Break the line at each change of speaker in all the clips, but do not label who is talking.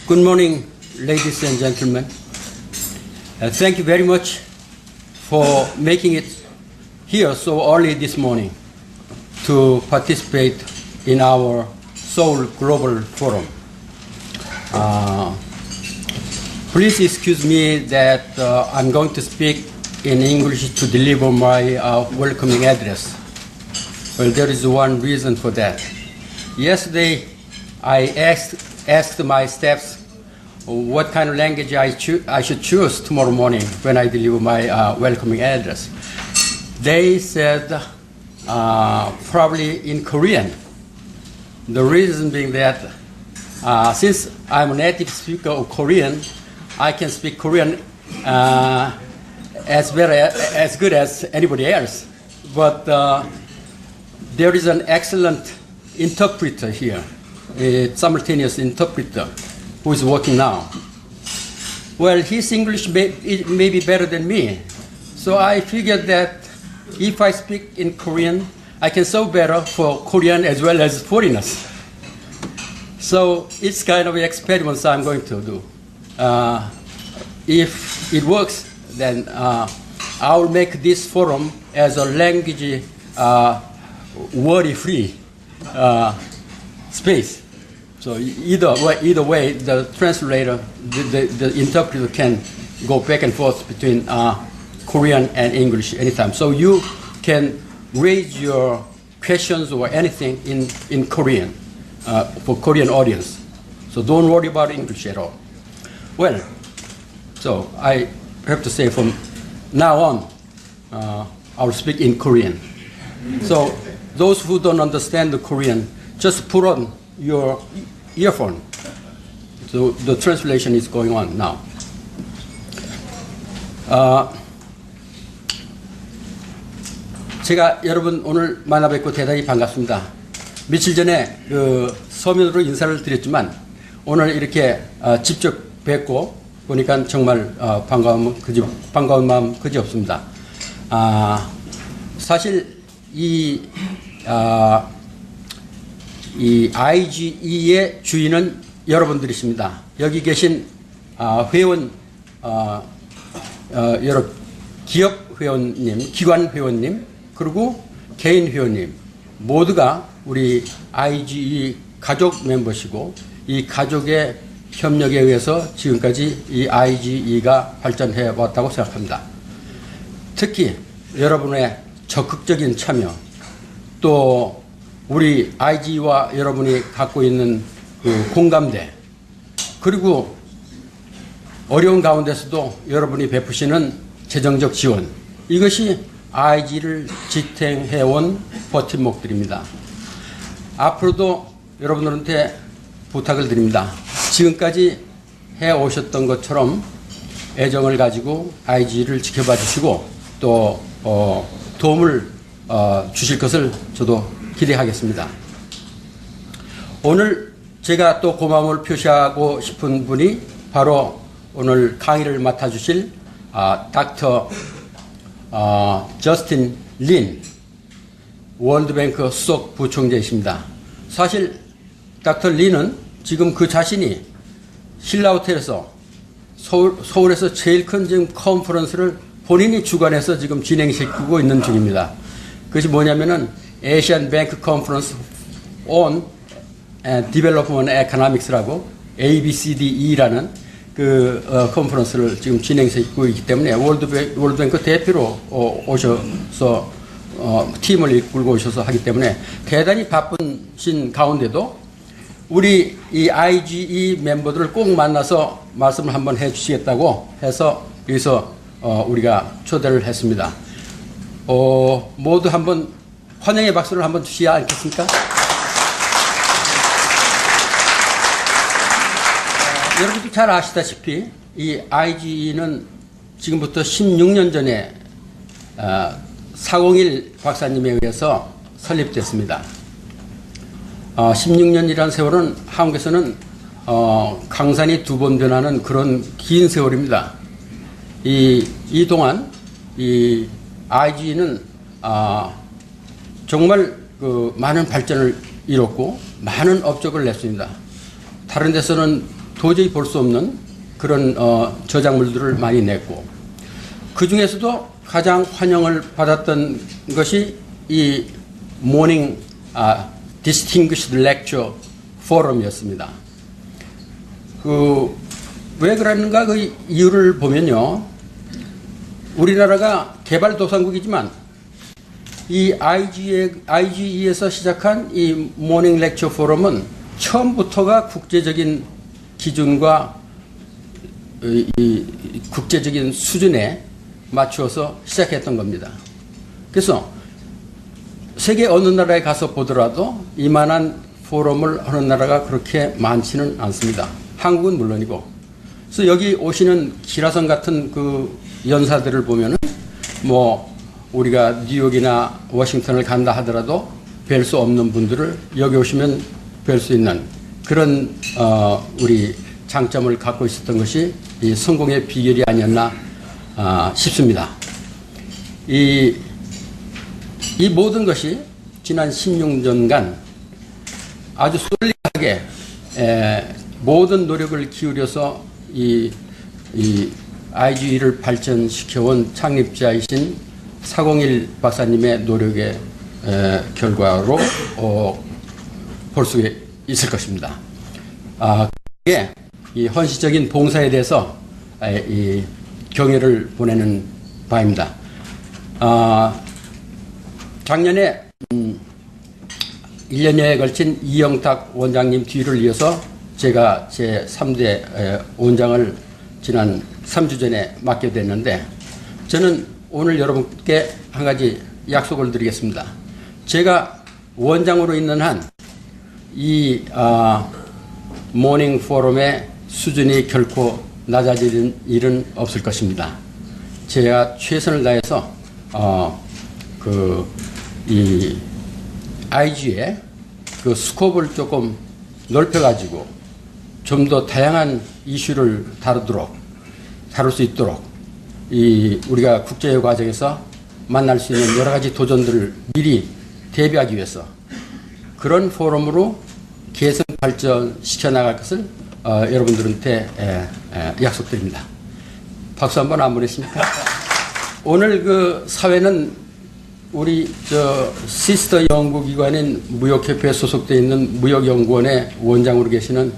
Good morning, ladies and gentlemen. Thank you very much for making it here so early this morning to participate in our Seoul Global Forum. Please excuse me that I'm going to speak in English to deliver my welcoming address. Well, there is one reason for that. Yesterday, I asked my staff what kind of language I should choose tomorrow morning when I deliver my welcoming address. They said probably in Korean. The reason being that since I'm a native speaker of Korean, I can speak Korean as good as anybody else. But there is an excellent interpreter here, a simultaneous interpreter, who is working now. Well, his English may be better than me. So I figured that if I speak in Korean, I can serve better for Korean as well as foreigners. So it's kind of an experiment I'm going to do. If it works, then I'll make this forum as a language worry-free space. So either way, the translator, the interpreter can go back and forth between Korean and English anytime. So you can raise your questions or anything in Korean for Korean audience. So don't worry about English at all. Well, so I have to say from now on, I'll speak in Korean. So those who don't understand the Korean, just put on your earphone. So the translation is going on now. 제가 여러분 오늘 만나 뵙고 대단히 반갑습니다. 며칠 전에 그 서면으로 인사를 드렸지만 오늘 이렇게 직접 뵙고 보니까 정말 반가운 마음 그지 없습니다. 사실 이 IGE의 주인은 여러분들이십니다. 여기 계신 회원, 여러 기업 회원님, 기관 회원님, 그리고 개인 회원님 모두가 우리 IGE 가족 멤버시고 이 가족의 협력에 의해서 지금까지 이 IGE가 발전해 왔다고 생각합니다. 특히 여러분의 적극적인 참여, 또 우리 IGE와 여러분이 갖고 있는 그 공감대, 그리고 어려운 가운데서도 여러분이 베푸시는 재정적 지원, 이것이 IGE를 지탱해온 버팀목들입니다. 앞으로도 여러분들한테 부탁을 드립니다. 지금까지 해오셨던 것처럼 애정을 가지고 IGE를 지켜봐 주시고 또 도움을 주실 것을 저도 기대하겠습니다. 오늘 제가 또 고마움을 표시하고 싶은 분이 바로 오늘 강의를 맡아주실 닥터 저스틴 린 월드뱅크 수석 부총재이십니다. 사실 닥터 린은 지금 그 자신이 신라호텔에서 서울에서 제일 큰 지금 컨퍼런스를 본인이 주관해서 지금 진행시키고 있는 중입니다. 그것이 뭐냐면은 Asian Bank Conference on Development Economics라고 ABCDE라는 그 컨퍼런스를 지금 진행시키고 있기 때문에 월드뱅크 대표로 오셔서 팀을 이끌고 오셔서 하기 때문에 대단히 바쁘신 가운데도 우리 이 IGE 멤버들을 꼭 만나서 말씀을 한번 해 주시겠다고 해서 여기서 우리가 초대를 했습니다. 모두 한번 환영의 박수를 한번 주시지 않겠습니까? 여러분도 잘 아시다시피 이 IGE는 지금부터 16년 전에 401 박사님에 의해서 설립됐습니다. 16년이라는 세월은 한국에서는 강산이 두 번 변하는 그런 긴 세월입니다. 이 동안 이 IGE는 정말 그 많은 발전을 이뤘고 많은 업적을 냈습니다. 다른 데서는 도저히 볼 수 없는 그런 저작물들을 많이 냈고, 그 중에서도 가장 환영을 받았던 것이 이 모닝 Distinguished Lecture Forum이었습니다. 왜 그랬는가 그 이유를 보면요, 우리나라가 개발도상국이지만 이 IGE에서 시작한 이 모닝 렉처 포럼은 처음부터가 국제적인 기준과 이 국제적인 수준에 맞추어서 시작했던 겁니다. 그래서 세계 어느 나라에 가서 보더라도 이만한 포럼을 하는 나라가 그렇게 많지는 않습니다. 한국은 물론이고. 그래서 여기 오시는 기라성 같은 그 연사들을 보면은 뭐 우리가 뉴욕이나 워싱턴을 간다 하더라도 뵐 수 없는 분들을 여기 오시면 뵐 수 있는 그런 우리 장점을 갖고 있었던 것이 이 성공의 비결이 아니었나 싶습니다. 이 모든 것이 지난 16년간 아주 솔리드하게 모든 노력을 기울여서 이 IGE를 발전시켜온 창립자이신 401 박사님의 노력의 결과로 볼 수 있을 것입니다. 그게 이 헌시적인 봉사에 대해서 이 경애를 보내는 바입니다. 작년에 1년여에 걸친 이영탁 원장님 뒤를 이어서 제가 제 3대 원장을 지난 3주 전에 맡게 됐는데, 저는 오늘 여러분께 한 가지 약속을 드리겠습니다. 제가 원장으로 있는 한 이 모닝 포럼의 수준이 결코 낮아지는 일은 없을 것입니다. 제가 최선을 다해서 이 IG의 그 스코프를 조금 넓혀가지고 좀 더 다양한 이슈를 다룰 수 있도록 우리가 국제화 과정에서 만날 수 있는 여러 가지 도전들을 미리 대비하기 위해서 그런 포럼으로 계속 발전시켜 나갈 것을 여러분들한테 약속드립니다. 박수 한번 안 보냈습니까? 오늘 그 사회는 우리 시스터 연구기관인 무역협회에 소속되어 있는 무역연구원의 원장으로 계시는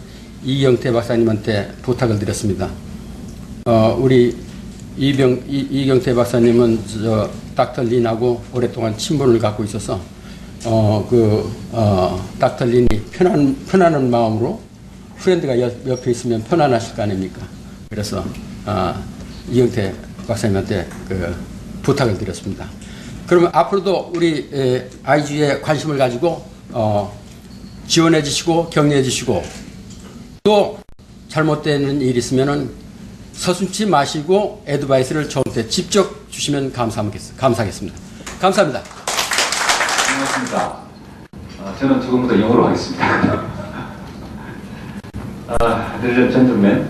이경태 박사님한테 부탁을 드렸습니다. 우리 이경태 박사님은 닥터 린하고 오랫동안 친분을 갖고 있어서 닥터 린이 편안한 마음으로 프렌드가 옆에 있으면 편안하실 거 아닙니까? 그래서 이경태 박사님한테 부탁을 드렸습니다. 그러면 앞으로도 우리 IG에 관심을 가지고 지원해 주시고 격려해 주시고, 또 잘못되는 일이 있으면은 서슴지 마시고 애드바이스를 저한테 직접 주시면 감사하겠습니다. 감사합니다.
반갑습니다. 저는 지금부터 영어로 하겠습니다. Ladies and gentlemen,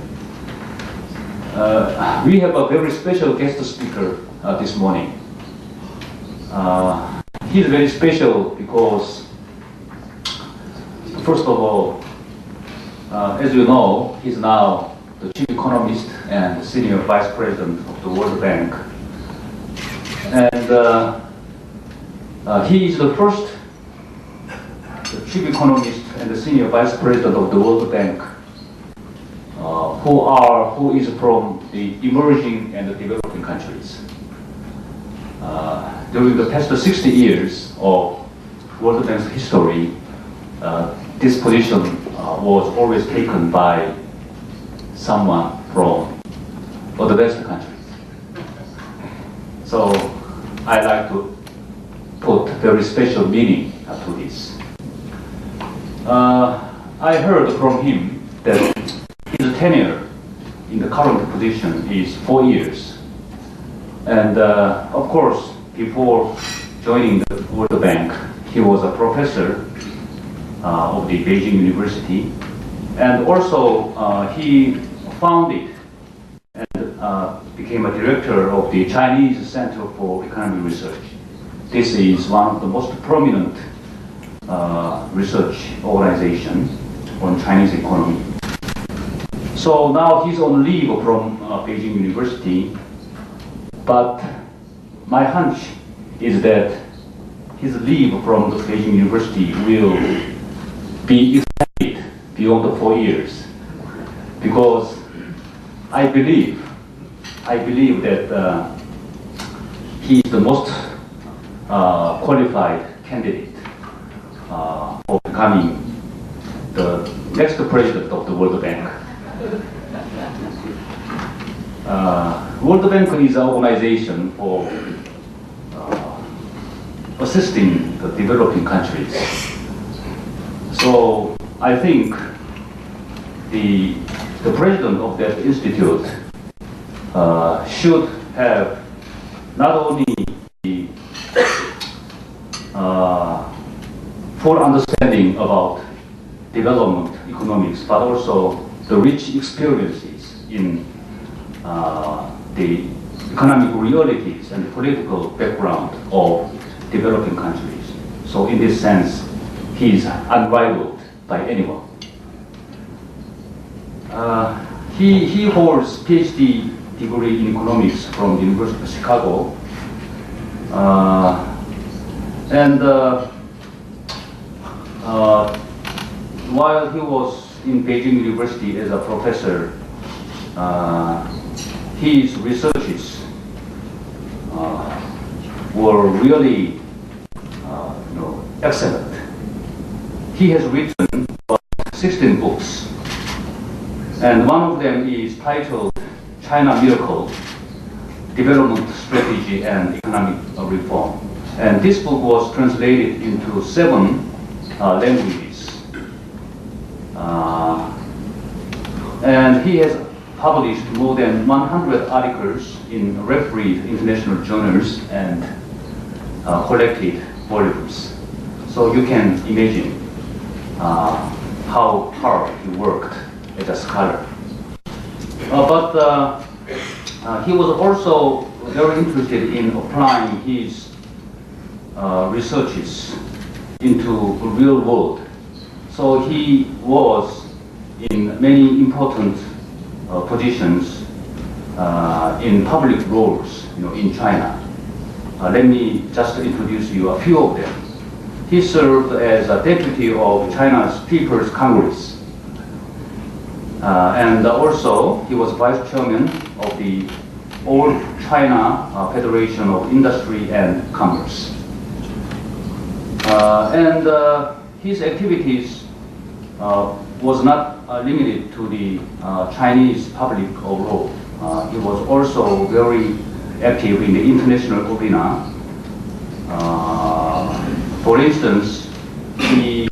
we have a very special guest speaker this morning. He's very special because, first of all, as you know, he's now the chief economist and senior vice president of the World Bank. And he is the first chief economist and the senior vice president of the World Bank who is from the emerging and the developing countries. During the past 60 years of World Bank's history, this position was always taken by someone from advanced countries. So I like to put very special meaning to this. I heard from him that his tenure in the current position is 4 years. And of course, before joining the World Bank, he was a professor of the Beijing University. And also, he founded and became a director of the Chinese Center for Economic Research. This is one of the most prominent research organizations on Chinese economy. So now he's on leave from Beijing University, but my hunch is that his leave from the Beijing University will be extended beyond the 4 years, because I believe that he is the most qualified candidate for becoming the next president of the World Bank. World Bank is an organization for assisting the developing countries. So I think the president of that institute should have not only the full understanding about development economics, but also the rich experiences in the economic realities and political background of developing countries. So in this sense, he is unrivaled by anyone. He holds PhD degree in economics from the University of Chicago. While he was in Beijing University as a professor, his researches were really excellent. He has written 16 books, and one of them is titled China Miracle, Development Strategy and Economic Reform. And this book was translated into 7 languages. And he has published more than 100 articles in refereed international journals and collected volumes. So you can imagine how hard he worked as a scholar. But he was also very interested in applying his researches into the real world. So he was in many important positions in public roles, in China. Let me just introduce you a few of them. He served as a deputy of China's People's Congress. And also, he was vice chairman of the All China Federation of Industry and Commerce. And his activities was not limited to the Chinese public overall. He was also very active in the international arena. For instance, he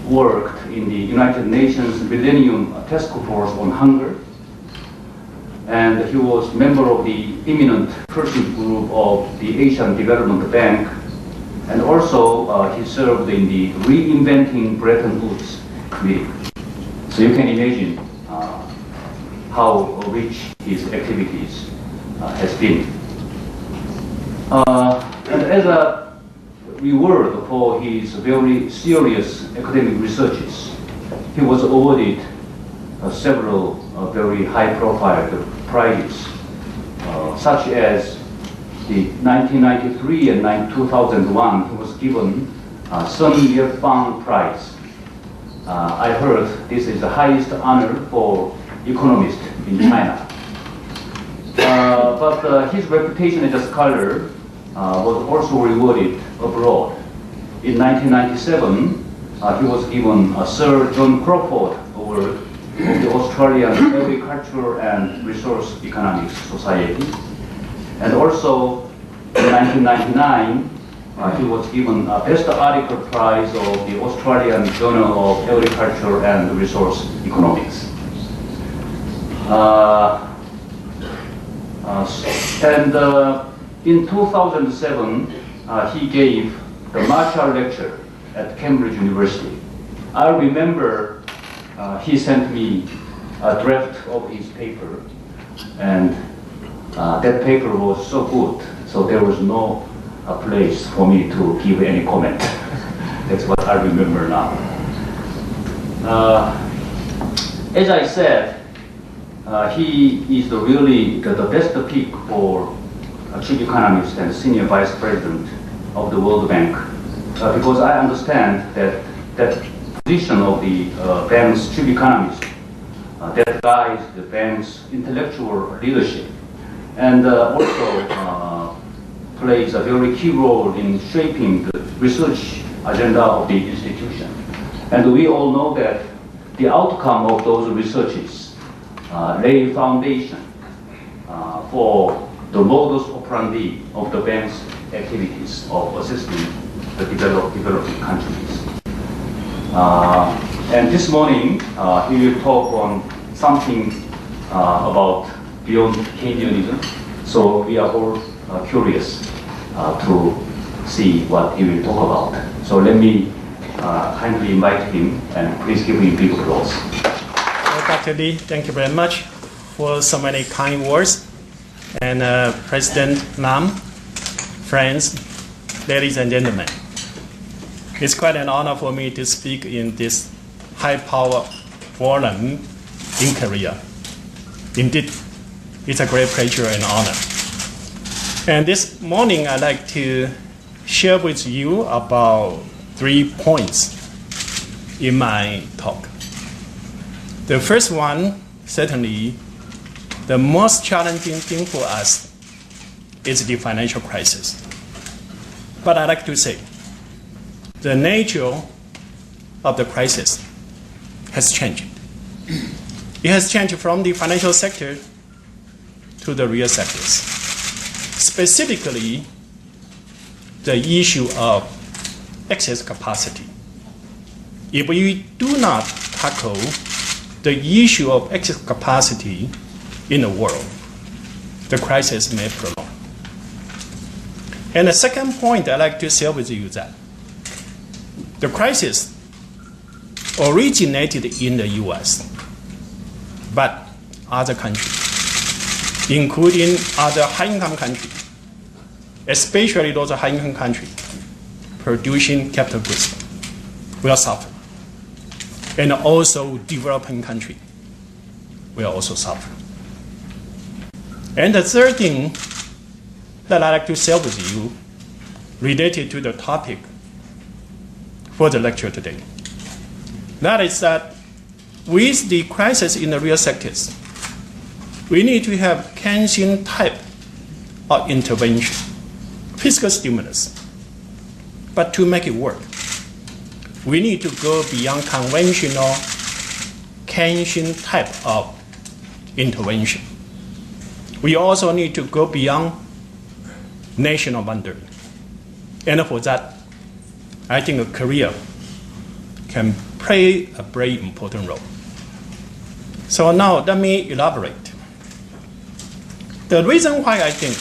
worked in the United Nations Millennium Task Force on Hunger, and he was member of the eminent person group of the Asian Development Bank, and also he served in the Reinventing Bretton Woods Committee. So you can imagine how rich his activities has been. And as a reward for his very serious academic researches, he was awarded several very high-profile prizes, such as the 1993 and 2001, he was given Sun Yefang Prize. I heard this is the highest honor for economists in China. But his reputation as a scholar was also rewarded abroad. In 1997, he was given a Sir John Crawford Award of the Australian Agriculture and Resource Economics Society. And also in 1999, he was given a Best Article Prize of the Australian Journal of Agriculture and Resource Economics. In 2007, he gave the Marshall Lecture at Cambridge University. I remember he sent me a draft of his paper, and that paper was so good, so there was no place for me to give any comment. That's what I remember now. As I said, he is really the best pick for chief economist and senior vice president of the World Bank, because I understand that position of the bank's chief economist that guides the bank's intellectual leadership, and also plays a very key role in shaping the research agenda of the institution. And we all know that the outcome of those researches lay foundation for the modus operandi of the bank's activities of assisting the developing countries. And this morning, he will talk on something about beyond Keynesianism. So we are all curious to see what he will talk about. So let me kindly invite him, and please give him a big applause.
Well, Dr. Lee, thank you very much for so many kind words. And President Lam, friends, ladies and gentlemen, it's quite an honor for me to speak in this high-power forum in Korea. Indeed, it's a great pleasure and honor. And this morning, I'd like to share with you about 3 points in my talk. The first one, certainly, the most challenging thing for us is the financial crisis. But I'd like to say, the nature of the crisis has changed. It has changed from the financial sector to the real sectors. Specifically, the issue of excess capacity. If we do not tackle the issue of excess capacity in the world, the crisis may prolong. And the second point I'd like to share with you is that the crisis originated in the US, but other countries, including other high-income countries, especially those high-income countries producing capital goods, will suffer. And also developing countries will also suffer. And the third thing that I'd like to share with you related to the topic for the lecture today, that is that with the crisis in the real sectors, we need to have Keynesian type of intervention, fiscal stimulus. But to make it work, we need to go beyond conventional Keynesian type of intervention. We also need to go beyond national boundary. And for that, I think Korea can play a very important role. So now let me elaborate. The reason why I think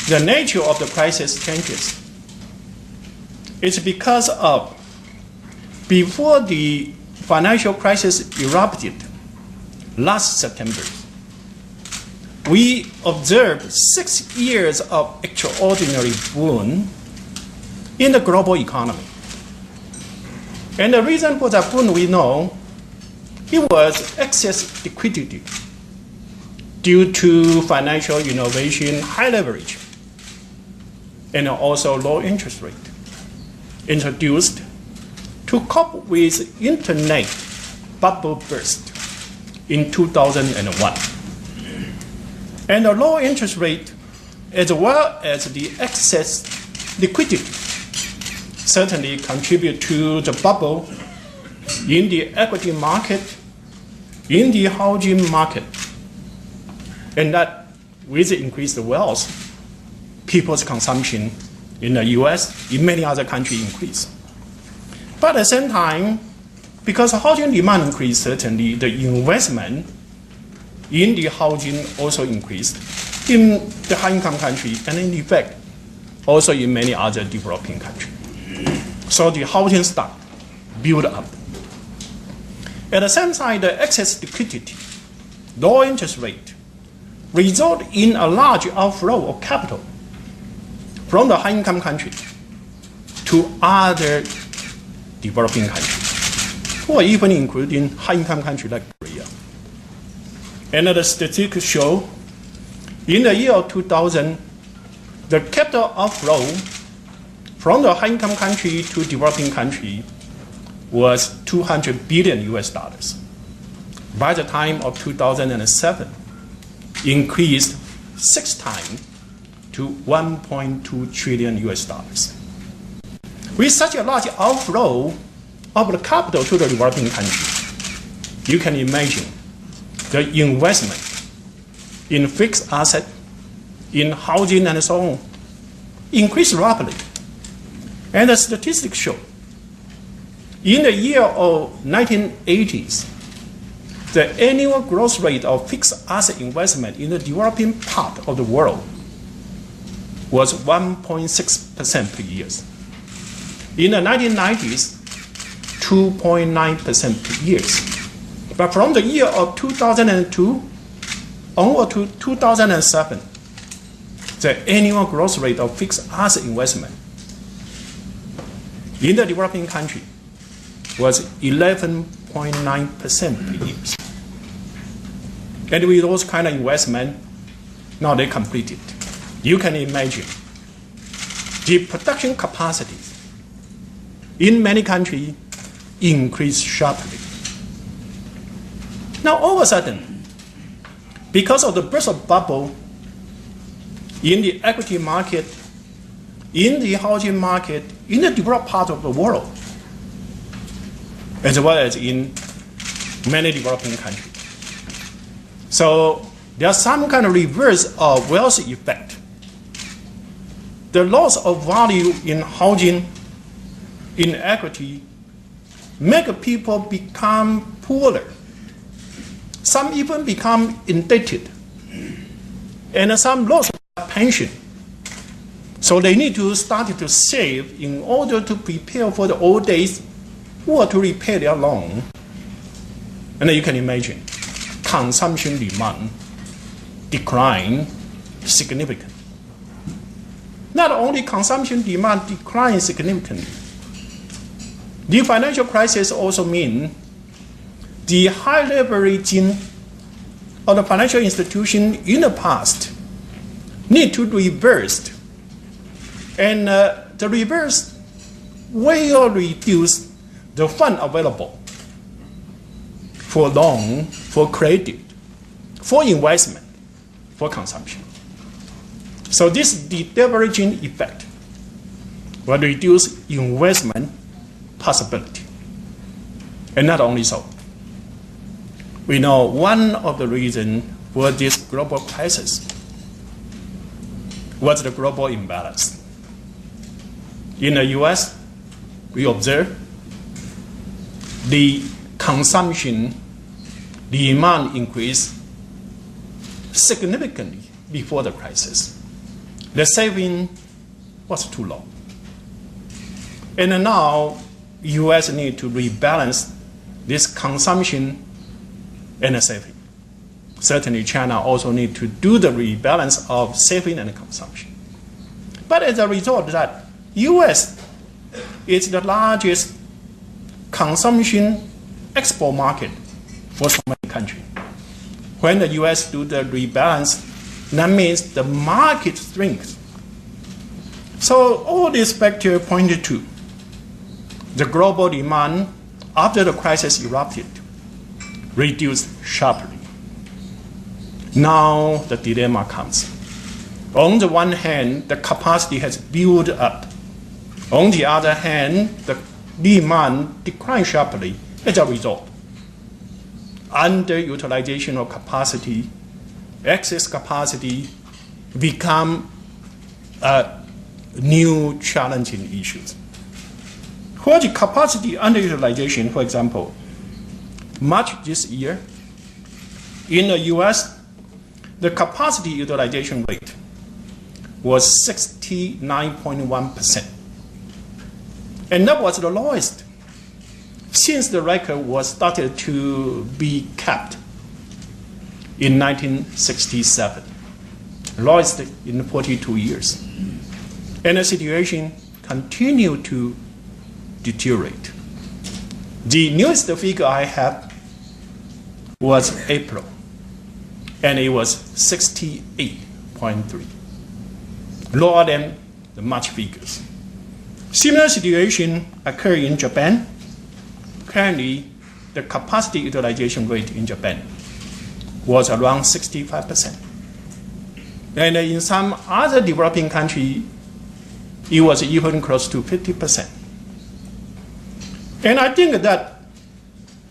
the nature of the crisis changes is because of before the financial crisis erupted last September, we observed 6 years of extraordinary boom in the global economy. And the reason for that boom, we know, it was excess liquidity due to financial innovation, high leverage, and also low interest rate introduced to cope with internet bubble burst in 2001. And the low interest rate, as well as the excess liquidity, certainly contribute to the bubble in the equity market, in the housing market, and that with increased wealth, people's consumption in the US, in many other countries increased. But at the same time, because housing demand increased, certainly the investment in the housing also increased in the high-income country, and in effect, also in many other developing countries. So the housing stock built up. At the same time, the excess liquidity, low interest rate, result in a large outflow of capital from the high-income country to other developing countries, or even including high-income countries like Korea. Another statistics show in the year of 2000, the capital outflow from the high-income country to developing country was 200 billion US dollars. By the time of 2007, increased 6 times to 1.2 trillion US dollars. With such a large outflow of the capital to the developing country, you can imagine the investment in fixed asset, in housing and so on, increased rapidly. And the statistics show, in the year of 1980s, the annual growth rate of fixed asset investment in the developing part of the world was 1.6% per year. In the 1990s, 2.9% per year. But from the year of 2002 onward to 2007, the annual growth rate of fixed asset investment in the developing country was 11.9% per year. And with those kind of investment, now they completed. You can imagine the production capacity in many countries increased sharply. Now all of a sudden, because of the burst of bubble in the equity market, in the housing market, in the developed part of the world, as well as in many developing countries. So there's some kind of reverse of wealth effect. The loss of value in housing, in equity, make people become poorer. Some even become indebted. And some lost their pension. So they need to start to save in order to prepare for the old days or to repay their loan. And then you can imagine, consumption demand decline significantly. Not only consumption demand declined significantly, the financial crisis also means the high leveraging of the financial institution in the past need to be reversed. And the reverse will reduce the fund available for loan, for credit, for investment, for consumption. So this deleveraging effect will reduce investment possibility. And not only so, we know one of the reasons for this global crisis was the global imbalance. In the US, we observe the consumption demand increase significantly before the crisis. The saving was too low. And now, US need to rebalance this consumption and saving. Certainly, China also need to do the rebalance of saving and consumption. But as a result of that, US is the largest consumption export market for so many countries. When the US do the rebalance, that means the market strength. So all these factors pointed to the global demand after the crisis erupted reduced sharply. Now the dilemma comes. On the one hand, the capacity has built up. On the other hand, the demand declined sharply as a result. Underutilization of capacity, excess capacity become new challenging issues. For the capacity underutilization, for example, March this year, in the US, the capacity utilization rate was 69.1%. And that was the lowest since the record was started to be kept in 1967, lowest in 42 years. And the situation continued to deteriorate. The newest figure I have was April. and it was 68.3, lower than the March figures. Similar situation occurred in Japan. Currently, the capacity utilization rate in Japan was around 65%. And in some other developing countries, it was even close to 50%. And I think that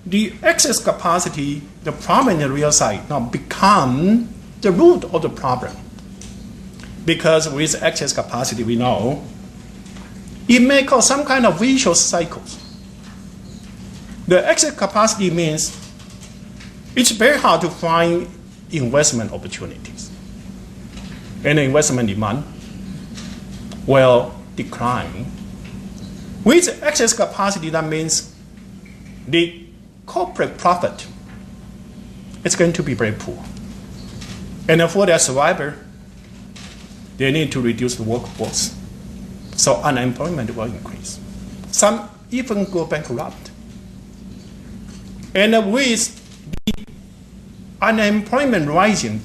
the excess capacity, the problem in the real side, now become the root of the problem. Because with excess capacity, we know, it may cause some kind of vicious cycles. The excess capacity means it's very hard to find investment opportunities. And the investment demand will decline. With excess capacity, that means the corporate profit is going to be very poor. And for their survival, they need to reduce the workforce. So unemployment will increase. Some even go bankrupt. And with the unemployment rising,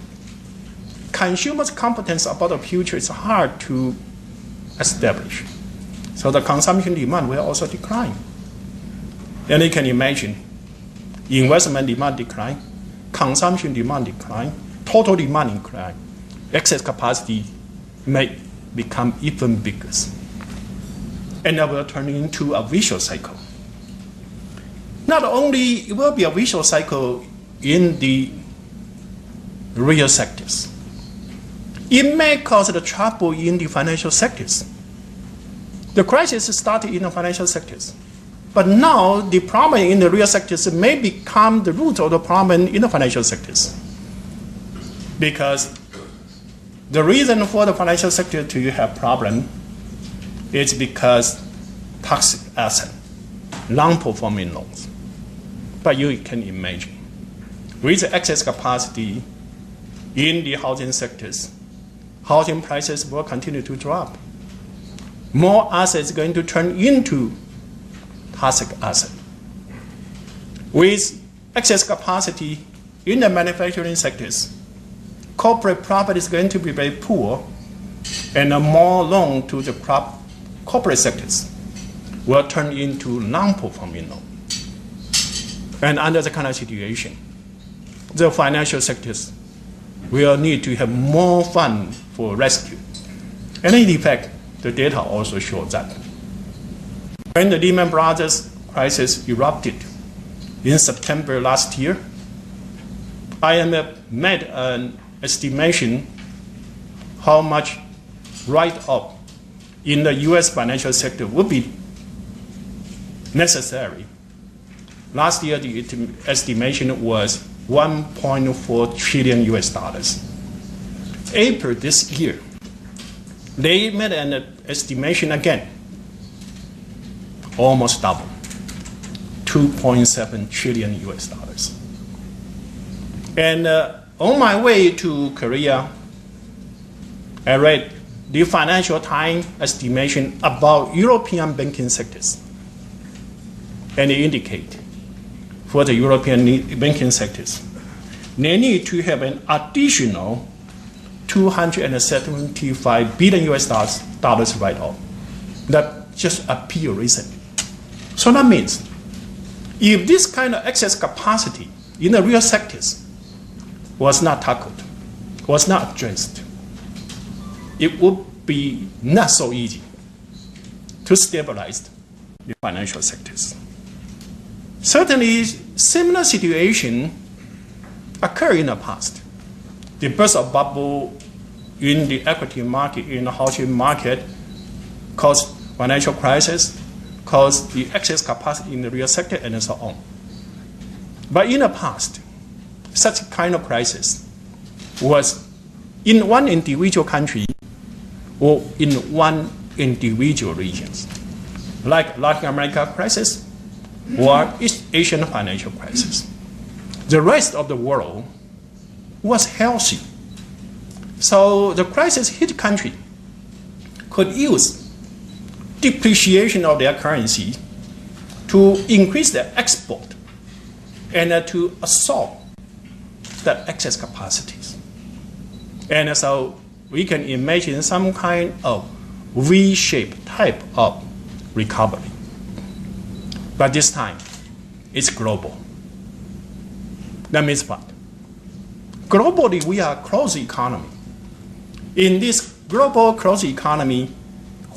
consumers' confidence about the future is hard to establish. So the consumption demand will also decline. And you can imagine, investment demand decline, consumption demand decline, total demand decline, excess capacity may become even bigger. And that will turn into a vicious cycle. Not only it will be a vicious cycle in the real sectors, it may cause the trouble in the financial sectors. The crisis started in the financial sectors, but now the problem in the real sectors may become the root of the problem in the financial sectors. Because the reason for the financial sector to have problem is because toxic asset, non-performing loans. But you can imagine, with excess capacity in the housing sectors, housing prices will continue to drop. More assets are going to turn into toxic assets. With excess capacity in the manufacturing sectors, corporate profit is going to be very poor, and more loan to the corporate sectors will turn into non-performing loan. And under the kind of situation, the financial sectors will need to have more fund for rescue. And in effect, the data also shows that. When the Lehman Brothers crisis erupted in September last year, IMF made an estimation how much write-off in the US financial sector would be necessary. Last year, the estimation was 1.4 trillion US dollars. April this year, they made an estimation again, almost double, 2.7 trillion US dollars. And on my way to Korea, I read the Financial Times estimation about European banking sectors. And they indicate for the European banking sectors, they need to have an additional 275 billion US dollars write-off. That just appeared recently. So that means if this kind of excess capacity in the real sectors was not tackled, was not addressed, it would be not so easy to stabilize the financial sectors. Certainly, similar situation occurred in the past. The burst of bubble in the equity market, in the housing market, caused financial crisis, caused the excess capacity in the real sector, and so on. But in the past, such kind of crisis was in one individual country or in one individual regions, like Latin America crisis or East Asian financial crisis. The rest of the world was healthy. So the crisis hit country could use depreciation of their currency to increase their export and to absorb the excess capacities. And so we can imagine some kind of V-shaped type of recovery. But this time, it's global. That means what? Globally, we are a closed economy. In this global closed economy,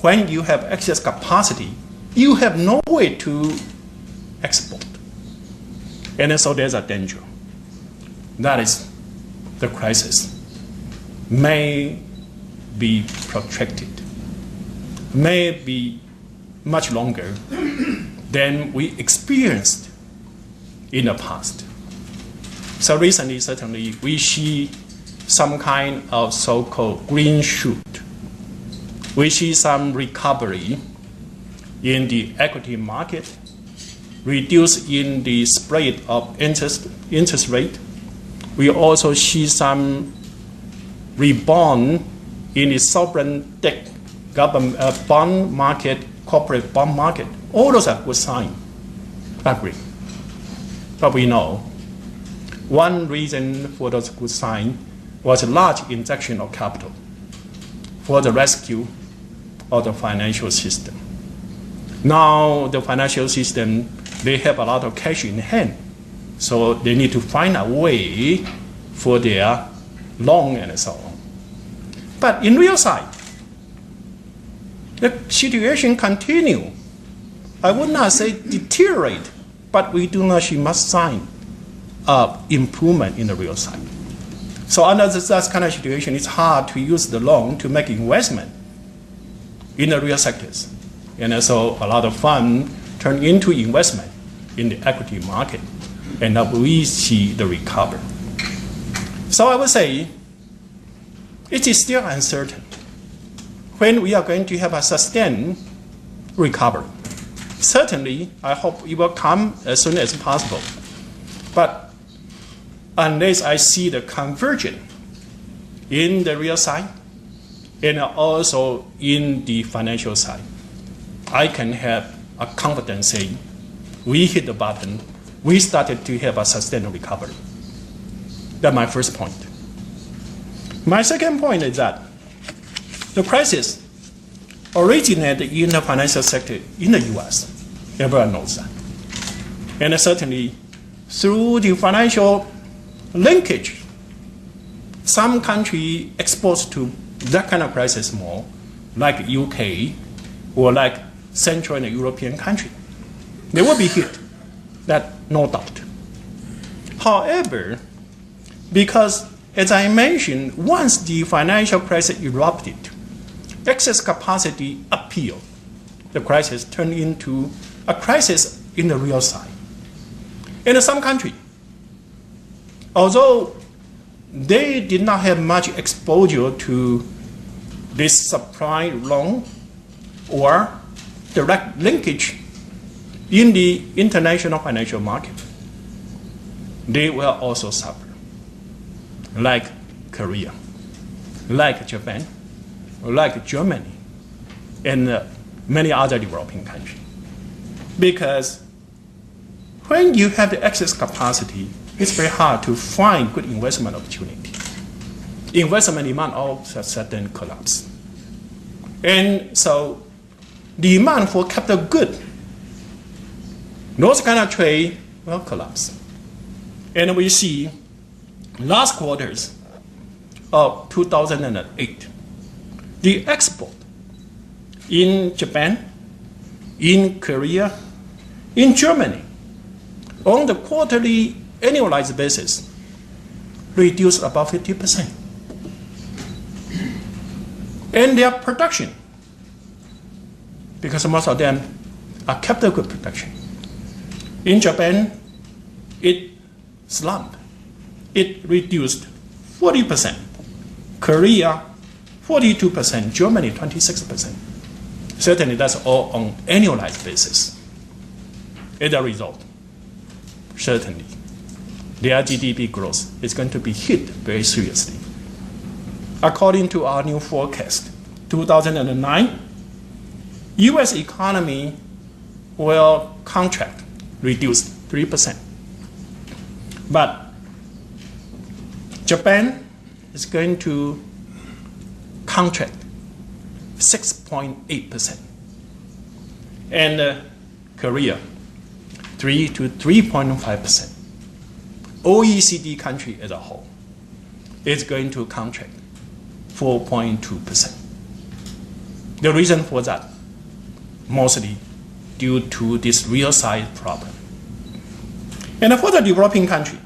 when you have excess capacity, you have no way to export. And so there's a danger. That is, the crisis may be protracted, may be much longer than we experienced in the past. So recently, certainly, we see some kind of so-called green shoot. We see some recovery in the equity market, reduce in the spread of interest rate. We also see some rebound in the sovereign debt government bond market, corporate bond market. All those are good signs. Agree. But we know one reason for those good signs was a large injection of capital for the rescue of the financial system. Now the financial system, they have a lot of cash in hand, so they need to find a way for their loan and so on. But in real side, the situation continue. I would not say deteriorate, but we do not see much sign of improvement in the real side. So under that kind of situation, it's hard to use the loan to make investment in the real sectors. And so a lot of funds turn into investment in the equity market, and now we see the recovery. So I would say it is still uncertain when we are going to have a sustained recovery. Certainly, I hope it will come as soon as possible. But unless I see the convergence in the real side and also in the financial side, I can have a confidence saying we hit the button, we started to have a sustained recovery. That's my first point. My second point is that the crisis originated in the financial sector in the US. Everyone knows that. And certainly through the financial linkage, some country exposed to that kind of crisis more, like UK or like Central and European country. They will be hit, that no doubt. However, because as I mentioned, once the financial crisis erupted, excess capacity appeared. The crisis turned into a crisis in the real side. In some country, although they did not have much exposure to this supply loan or direct linkage in the international financial market, they will also suffer, like Korea, like Japan, like Germany, and many other developing countries. Because when you have the excess capacity, it's very hard to find good investment opportunity. Investment demand all of a sudden collapse. And so demand for capital good, those kind of trade will collapse. And we see last quarters of 2008, the export in Japan, in Korea, in Germany, on the quarterly annualized basis, reduced about 50%. And their production, because most of them are capital good production. In Japan, it slumped. It reduced 40%. Korea, 42%. Germany, 26%. Certainly, that's all on annualized basis. As a result, certainly, their GDP growth is going to be hit very seriously. According to our new forecast, 2009, U.S. economy will contract, reduce 3%. But Japan is going to contract 6.8%. And Korea, 3 to 3.5%. OECD country as a whole is going to contract 4.2%. The reason for that, mostly due to this real size problem. And for the developing country,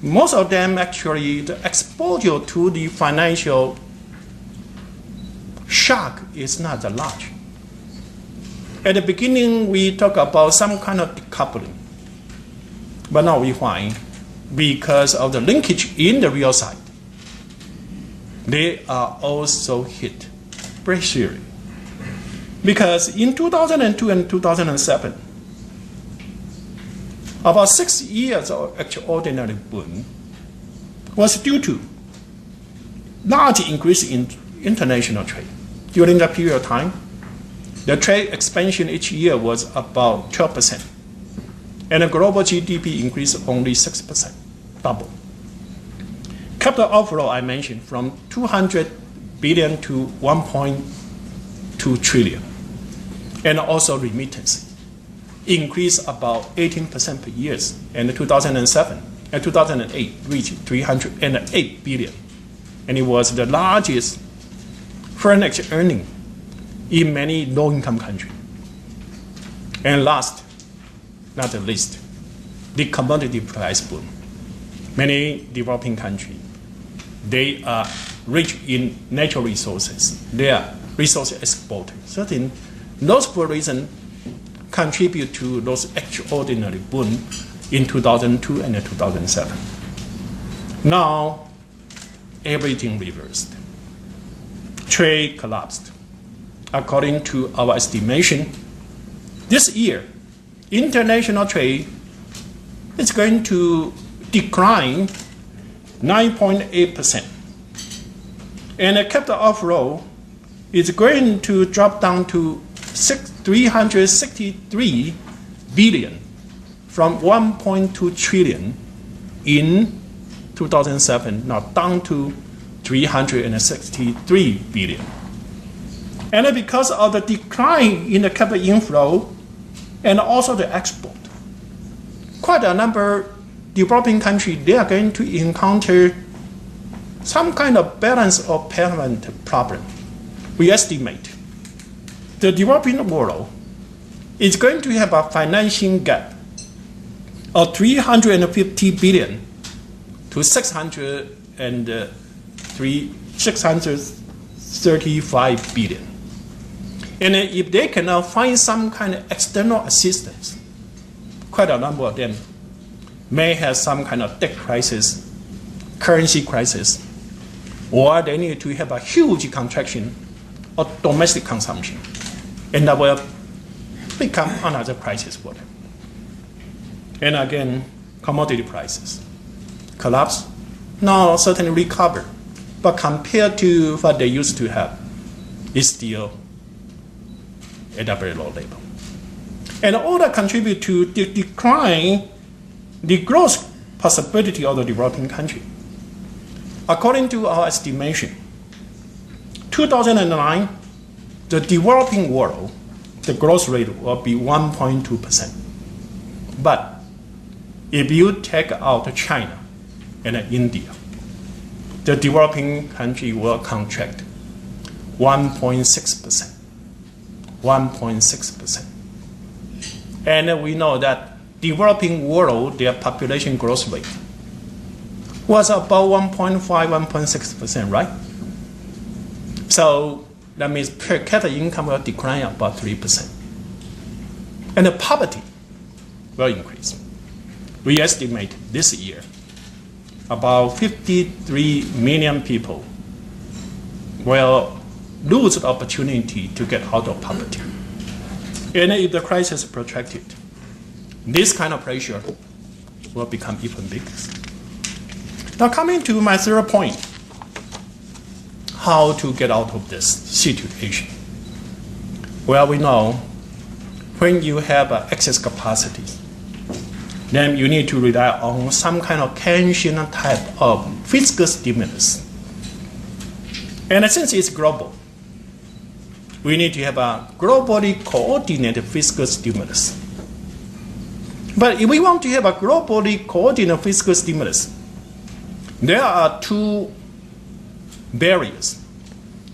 most of them actually, the exposure to the financial shock is not that large. At the beginning, we talk about some kind of decoupling. But now we find, because of the linkage in the real side, they are also hit very seriously. Because in 2002 and 2007, about 6 years of extraordinary boom was due to large increase in international trade. During that period of time, the trade expansion each year was about 12%. And the global GDP increased only 6%, double. Capital outflow, I mentioned, from 200 billion to 1.2 trillion. And also remittance increased about 18% per year. And 2007 and 2008 reached 308 billion. And it was the largest foreign exchange earning in many low-income countries. And last, not the least, the commodity price boom. Many developing countries, they are rich in natural resources. They are resource exporters. Certain those for reasons contribute to those extraordinary boom in 2002 and 2007. Now, everything reversed. Trade collapsed. According to our estimation, this year, international trade is going to decline 9.8%. And the capital outflow is going to drop down to 363 billion from 1.2 trillion in 2007, now down to 363 billion. And because of the decline in the capital inflow and also the export, quite a number of developing countries, they are going to encounter some kind of balance of payment problem. We estimate the developing world is going to have a financing gap of 350 billion to 635 billion. And if they cannot find some kind of external assistance, quite a number of them may have some kind of debt crisis, currency crisis, or they need to have a huge contraction of domestic consumption. And that will become another crisis for them. And again, commodity prices collapse, now certainly recover, but compared to what they used to have, it's still at a very low level. And all that contribute to the decline, the growth possibility of the developing country. According to our estimation, 2009, the developing world, the growth rate will be 1.2%. But if you take out China and India, the developing country will contract 1.6%. 1.6%. And we know that developing world, their population growth rate was about 1.5, 1.6%, right? So that means per capita income will decline about 3%. And the poverty will increase. We estimate this year about 53 million people will lose the opportunity to get out of poverty. And if the crisis is protracted, this kind of pressure will become even bigger. Now coming to my third point, how to get out of this situation. Well, we know when you have excess capacity, then you need to rely on some kind of Keynesian type of fiscal stimulus. And since it's global, we need to have a globally coordinated fiscal stimulus. But if we want to have a globally coordinated fiscal stimulus, there are two barriers,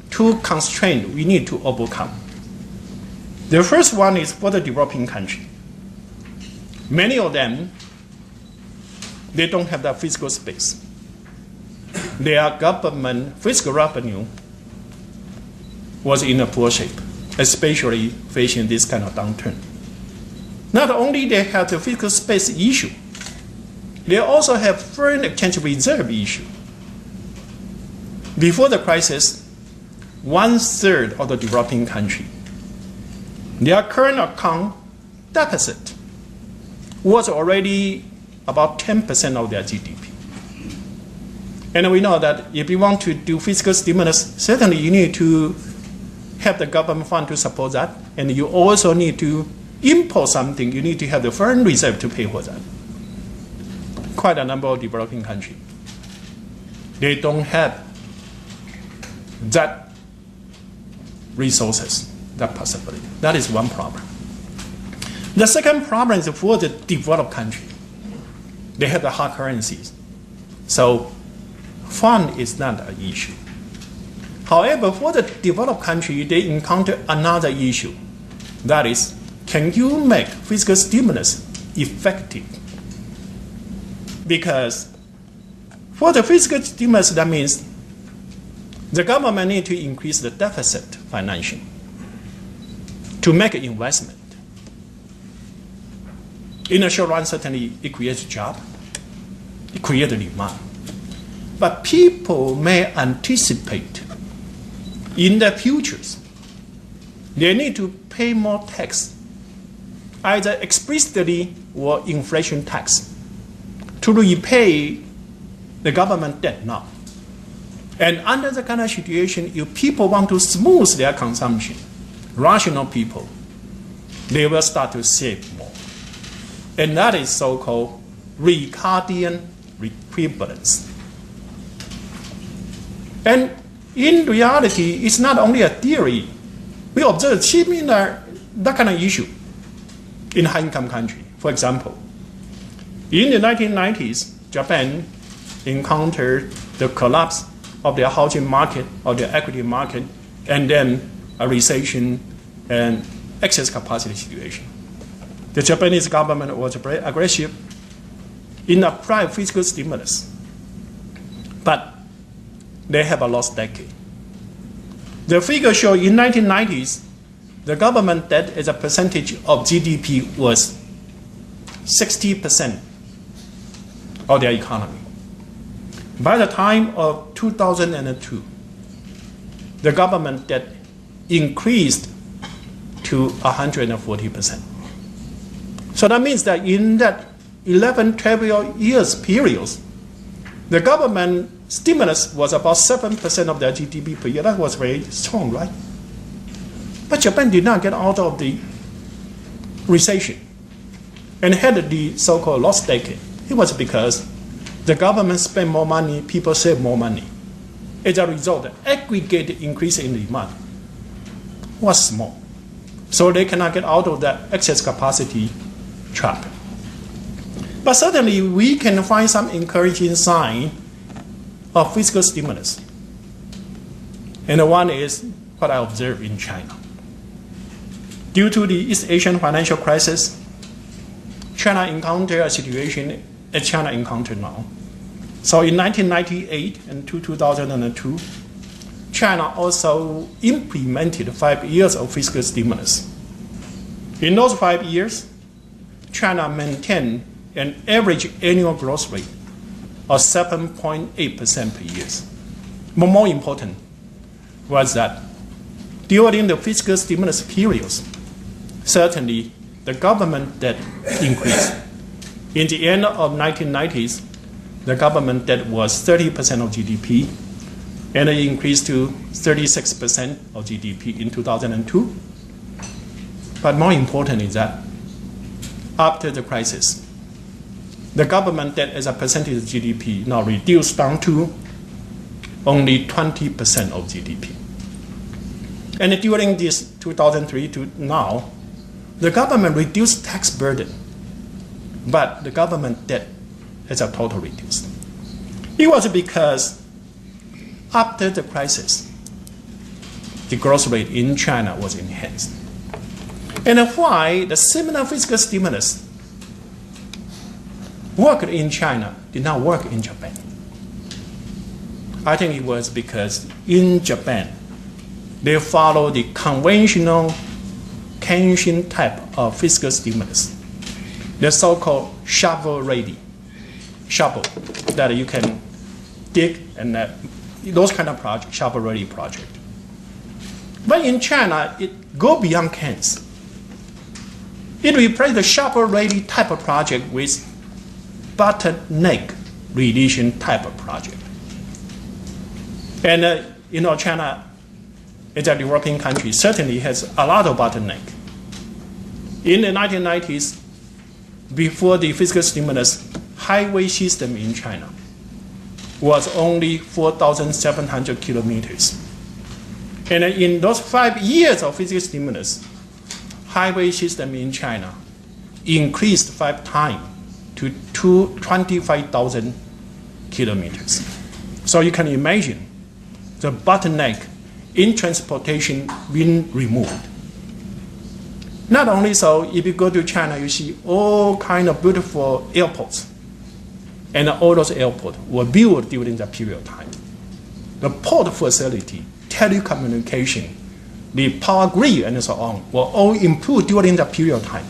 two constraints we need to overcome. The first one is for the developing country. Many of them, they don't have that fiscal space. Their government fiscal revenue was in a poor shape, especially facing this kind of downturn. Not only they have the fiscal space issue, they also have foreign exchange reserve issue. Before the crisis, 1/3 of the developing country, their current account deficit was already about 10% of their GDP. And we know that if you want to do fiscal stimulus, certainly you need to have the government fund to support that, and you also need to import something. You need to have the foreign reserve to pay for that. Quite a number of developing countries, they don't have that resources, that possibility. That is one problem. The second problem is for the developed country. They have the hard currencies. So fund is not an issue. However, for the developed country, they encounter another issue. That is, can you make fiscal stimulus effective? Because for the fiscal stimulus, that means the government needs to increase the deficit financially to make an investment. In the short run, certainly it creates a job, it creates a demand. But people may anticipate in the futures, they need to pay more tax, either explicitly or inflation tax, to repay the government debt now. And under the kind of situation, if people want to smooth their consumption, rational people, they will start to save more. And that is so-called Ricardian equivalence. And in reality, it's not only a theory. We observe similar that kind of issue in high-income countries. For example, in the 1990s, Japan encountered the collapse of their housing market, or their equity market, and then a recession and excess capacity situation. The Japanese government was very aggressive in applying fiscal stimulus, but they have a lost decade. The figures show in 1990s, the government debt as a percentage of GDP was 60% of their economy. By the time of 2002, the government debt increased to 140%. So that means that in that 11, 12 years period, the government stimulus was about 7% of their GDP per year. That was very strong, right? But Japan did not get out of the recession and had the so-called lost decade. It was because the government spent more money, people saved more money. As a result, the aggregate increase in demand was small. So they cannot get out of that excess capacity trap. But certainly we can find some encouraging sign of fiscal stimulus. And one is what I observed in China. Due to the East Asian financial crisis, China encountered a situation as China encountered now. So in 1998 and 2002, China also implemented 5 years of fiscal stimulus. In those 5 years, China maintained an average annual growth rate of 7.8% per year. But more important was that during the fiscal stimulus periods, certainly the government debt increased. In the end of 1990s, the government debt was 30% of GDP, and it increased to 36% of GDP in 2002. But more important is that after the crisis, the government debt as a percentage of GDP now reduced down to only 20% of GDP. And during this 2003 to now, the government reduced tax burden, but the government debt as a total reduced. It was because after the crisis, the growth rate in China was enhanced. And why the similar fiscal stimulus worked in China did not work in Japan? I think it was because in Japan, they follow the conventional Keynesian type of fiscal stimulus, the so-called shovel-ready, shovel that you can dig and those kind of project, shovel-ready project. But in China, it go beyond Keynes. It replaced the shovel-ready type of project with bottleneck reduction type of project. And China, as a developing country, certainly has a lot of bottleneck. In the 1990s, before the fiscal stimulus, highway system in China was only 4,700 kilometers. And in those 5 years of fiscal stimulus, highway system in China increased 5 times to 25,000 kilometers. So you can imagine the bottleneck in transportation being removed. Not only so, if you go to China, you see all kind of beautiful airports. And all those airports were built during that period of time. The port facility, telecommunication, the power grid, and so on, were all improved during that period of time.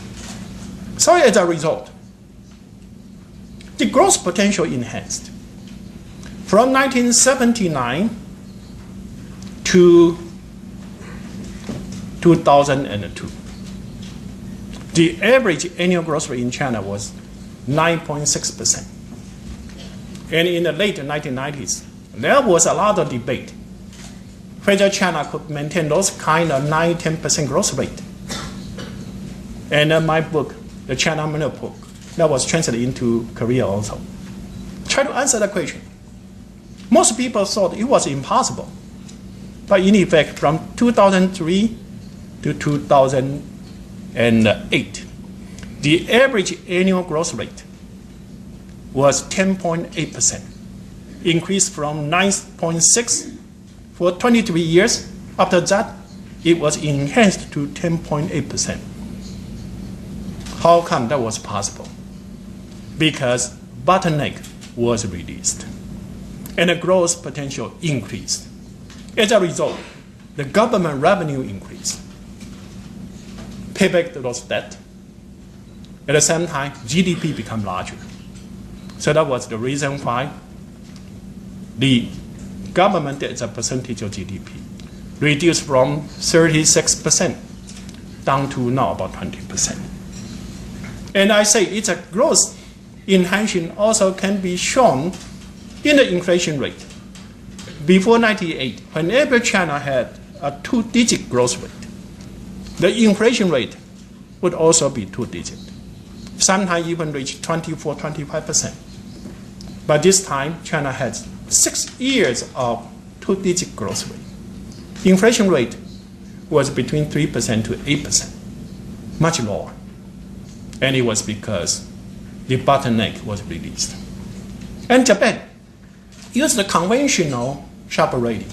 So as a result, the growth potential enhanced. From 1979 to 2002, the average annual growth rate in China was 9.6%. And in the late 1990s, there was a lot of debate whether China could maintain those kind of 9-10% growth rate. And my book, the China Minute book, that was translated into Korea also, try to answer the question. Most people thought it was impossible. But in effect, from 2003 to 2008, the average annual growth rate was 10.8%, increased from 9.6 for 23 years. After that, it was enhanced to 10.8%. How come that was possible? Because bottleneck was reduced and the growth potential increased. As a result, the government revenue increased, pay back those debt. At the same time, GDP become larger. So that was the reason why the government as a percentage of GDP reduced from 36% down to now about 20%. And I say it's a growth enhancement also can be shown in the inflation rate. Before 1998, whenever China had a 2-digit growth rate, the inflation rate would also be 2-digit. Sometimes even reach 24-25%. But this time, China has 6 years of 2-digit growth rate. Inflation rate was between 3% to 8%, much lower. And it was because the bottleneck was released. And Japan used the conventional sharper rating.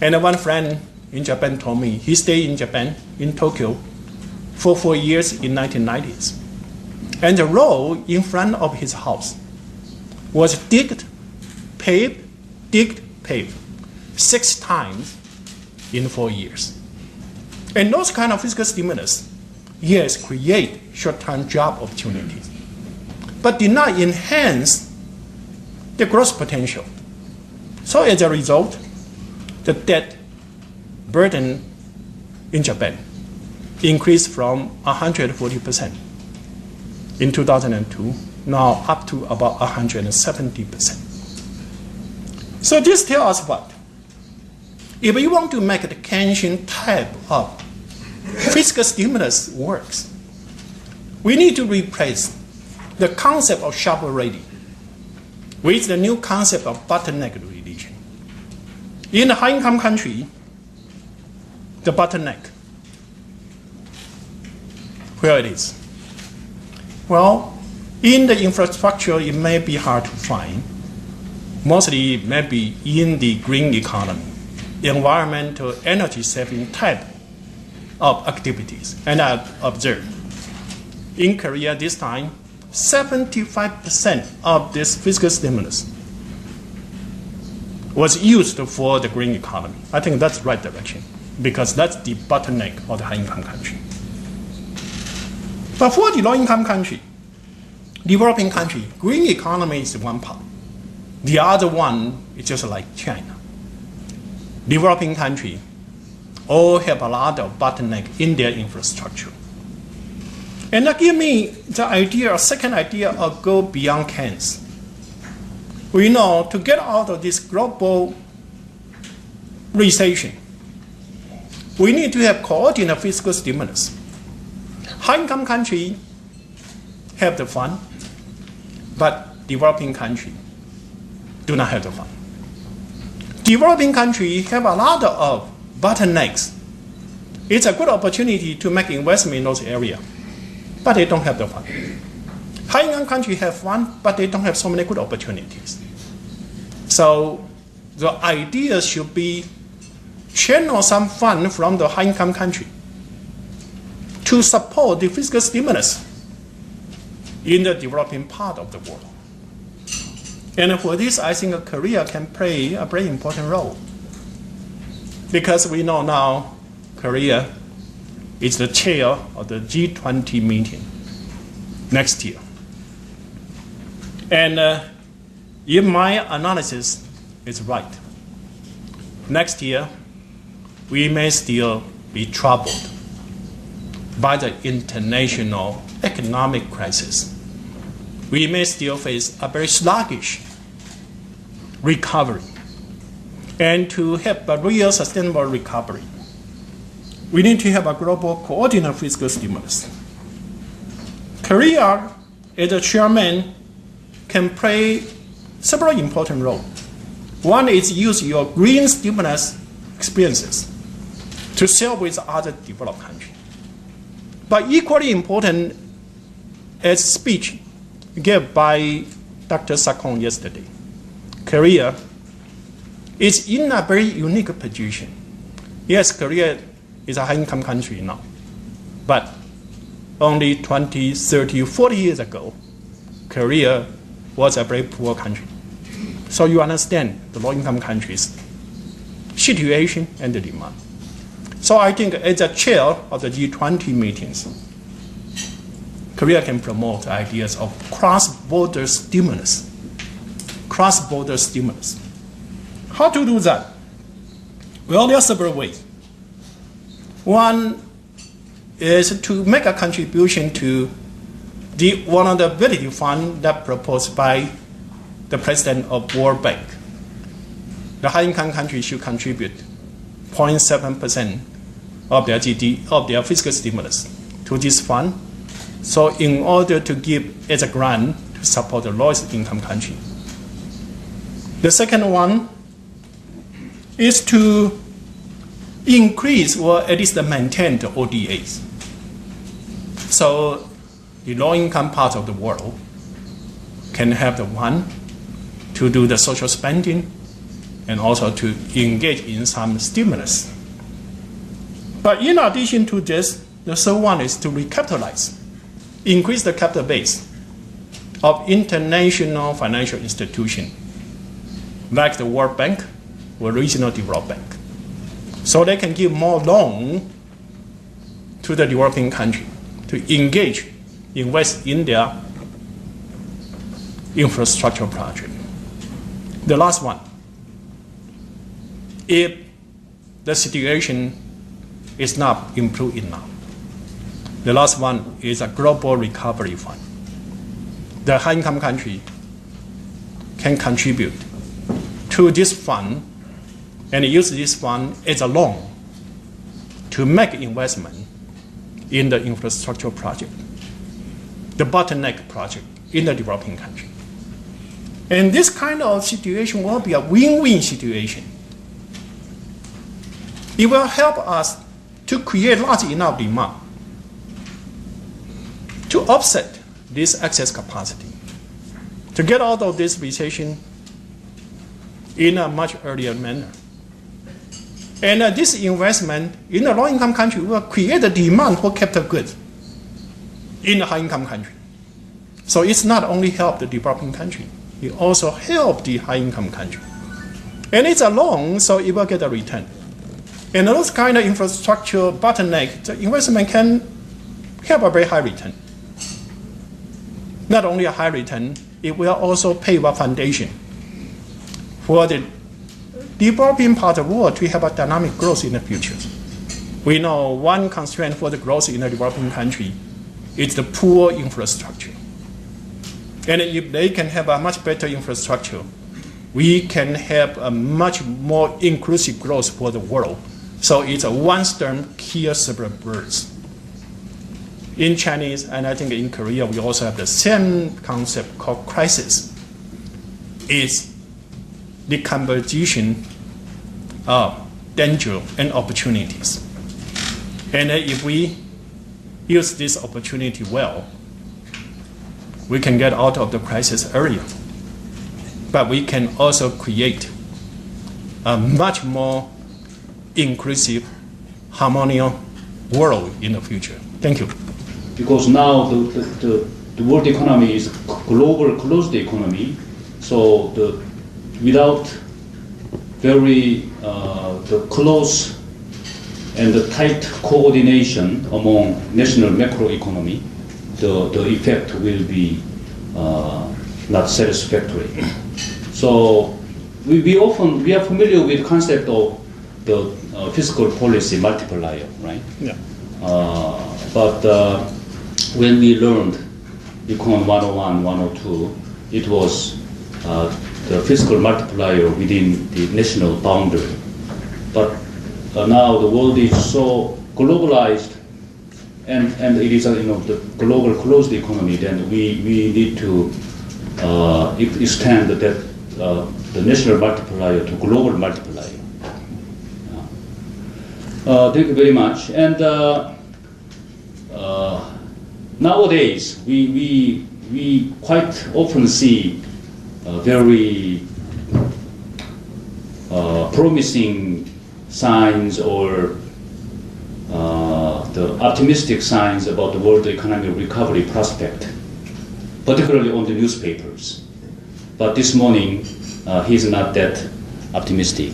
And one friend in Japan told me he stayed in Japan, in Tokyo, for 4 years in 1990s. And the road in front of his house was digged, paved, 6 times in 4 years. And those kind of fiscal stimulus, yes, create short-term job opportunities, but did not enhance the growth potential. So as a result, the debt burden in Japan increased from 140% in 2002, now up to about 170%. So this tells us what? If you want to make the Keynesian type of fiscal stimulus works, we need to replace the concept of shovel ready with the new concept of bottleneck religion. In the high-income country, the bottleneck, where it is? Well, in the infrastructure, it may be hard to find. Mostly maybe in the green economy, environmental energy-saving type of activities. And I observed in Korea this time, 75% of this fiscal stimulus was used for the green economy. I think that's the right direction because that's the bottleneck of the high-income country. But for the low-income country, developing country, green economy is one part. The other one is just like China. Developing country all have a lot of bottleneck in their infrastructure. And that give me the idea, a second idea of go beyond Keynes. We know to get out of this global recession, we need to have coordinated fiscal stimulus. High-income country have the fund, but developing country do not have the fund. Developing countries have a lot of bottlenecks. It's a good opportunity to make investment in those areas, but they don't have the fund. High-income countries have fund, but they don't have so many good opportunities. So the idea should be channel some fund from the high-income country to support the fiscal stimulus in the developing part of the world. And for this, I think Korea can play a very important role. Because we know now Korea is the chair of the G20 meeting next year. And if my analysis is right, next year we may still be troubled by the international economic crisis. We may still face a very sluggish recovery. And to have a real sustainable recovery, we need to have a global coordinated fiscal stimulus. Korea, as a chairman, can play several important roles. One is use your green stimulus experiences to share with other developed countries. But equally important, as speech given by Dr. Sakon yesterday, Korea is in a very unique position. Yes, Korea is a high-income country now, but only 20, 30, 40 years ago, Korea was a very poor country. So you understand the low-income countries' situation and the demand. So I think as a chair of the G20 meetings, Korea can promote ideas of cross-border stimulus. Cross-border stimulus. How to do that? Well, there are several ways. One is to make a contribution to the vulnerability fund that proposed by the president of World Bank. The high-income countries should contribute 0.7% of their GDP, of their fiscal stimulus to this fund. So in order to give as a grant to support the lowest income country. The second one is to increase or at least maintain the ODAs. So the low-income part of the world can have the one to do the social spending and also to engage in some stimulus. But in addition to this, the third one is to recapitalize, increase the capital base of international financial institutions like the World Bank or Regional Development Bank, so they can give more loan to the developing country to engage, invest in their infrastructure project. The last one, if the situation is not improved enough, the last one is a global recovery fund. The high-income country can contribute to this fund and use this fund as a loan to make investment in the infrastructure project, the bottleneck project in the developing country. And this kind of situation will be a win-win situation. It will help us to create large enough demand to offset this excess capacity, to get out of this recession in a much earlier manner. And this investment in the low-income country will create a demand for capital goods in the high-income country. So it's not only help the developing country, it also help the high-income country. And it's a loan, so it will get a return. And those kind of infrastructure bottleneck, the investment can have a very high return. Not only a high return, it will also pave a foundation for the developing part of the world to have a dynamic growth in the future. We know one constraint for the growth in a developing country is the poor infrastructure. And if they can have a much better infrastructure, we can have a much more inclusive growth for the world. So it's a one stone kills several birds. In Chinese, and I think in Korea, we also have the same concept called crisis. It's the convergence of danger and opportunities. And if we use this opportunity well, we can get out of the crisis earlier. But we can also create a much more inclusive, harmonious world in the future. Thank you.
Because now the world economy is global closed economy, so without very the close and the tight coordination among national macroeconomy, the effect will be not satisfactory. So we are familiar with the concept of the fiscal policy multiplier, right?
Yeah.
But when we learned Econ 101, 102, it was the fiscal multiplier within the national boundary. But now the world is so globalized, and it is the global closed economy. Then we need to extend that the national multiplier to global multiplier. Thank you very much. And nowadays, we quite often see very promising signs or the optimistic signs about the world economic recovery prospect, particularly on the newspapers. But this morning, he's not that optimistic.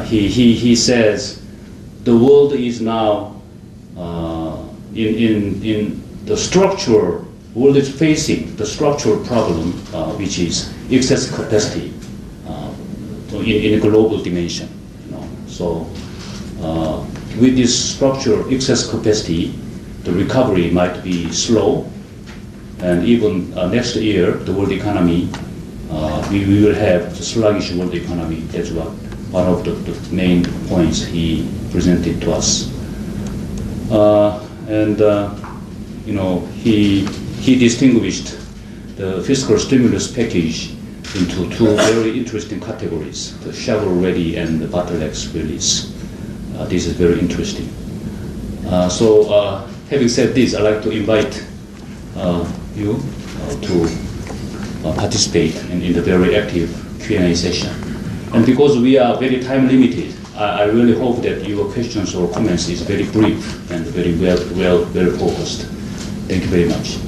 He says the world is now in the structure. World is facing the structural problem, which is excess capacity in a global dimension. So with this structural excess capacity, the recovery might be slow, and even next year, the world economy, we will have the sluggish world economy. That's one of the main points he presented to us. He distinguished the fiscal stimulus package into two very interesting categories: the shovel-ready and the bottlenecks release. This is very interesting. So, having said this, I'd like to invite you to participate in the very active Q&A session. And because we are very time limited, I really hope that your questions or comments is very brief and very well focused. Thank you very much.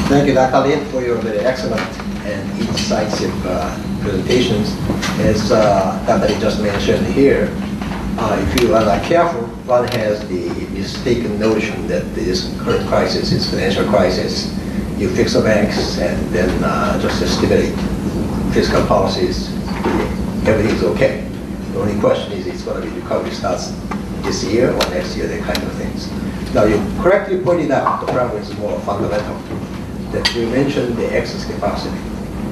Thank you, Dr. Lin, for your very excellent and incisive presentations. As Dr. Lin just mentioned here, if you are not careful, one has the mistaken notion that this current crisis is financial crisis. You fix the banks and then just stimulate fiscal policies, everything is okay. The only question is it's going to be recovery starts this year or next year, that kind of things. Now you correctly pointed out the problem is more fundamental, that you mentioned the excess capacity.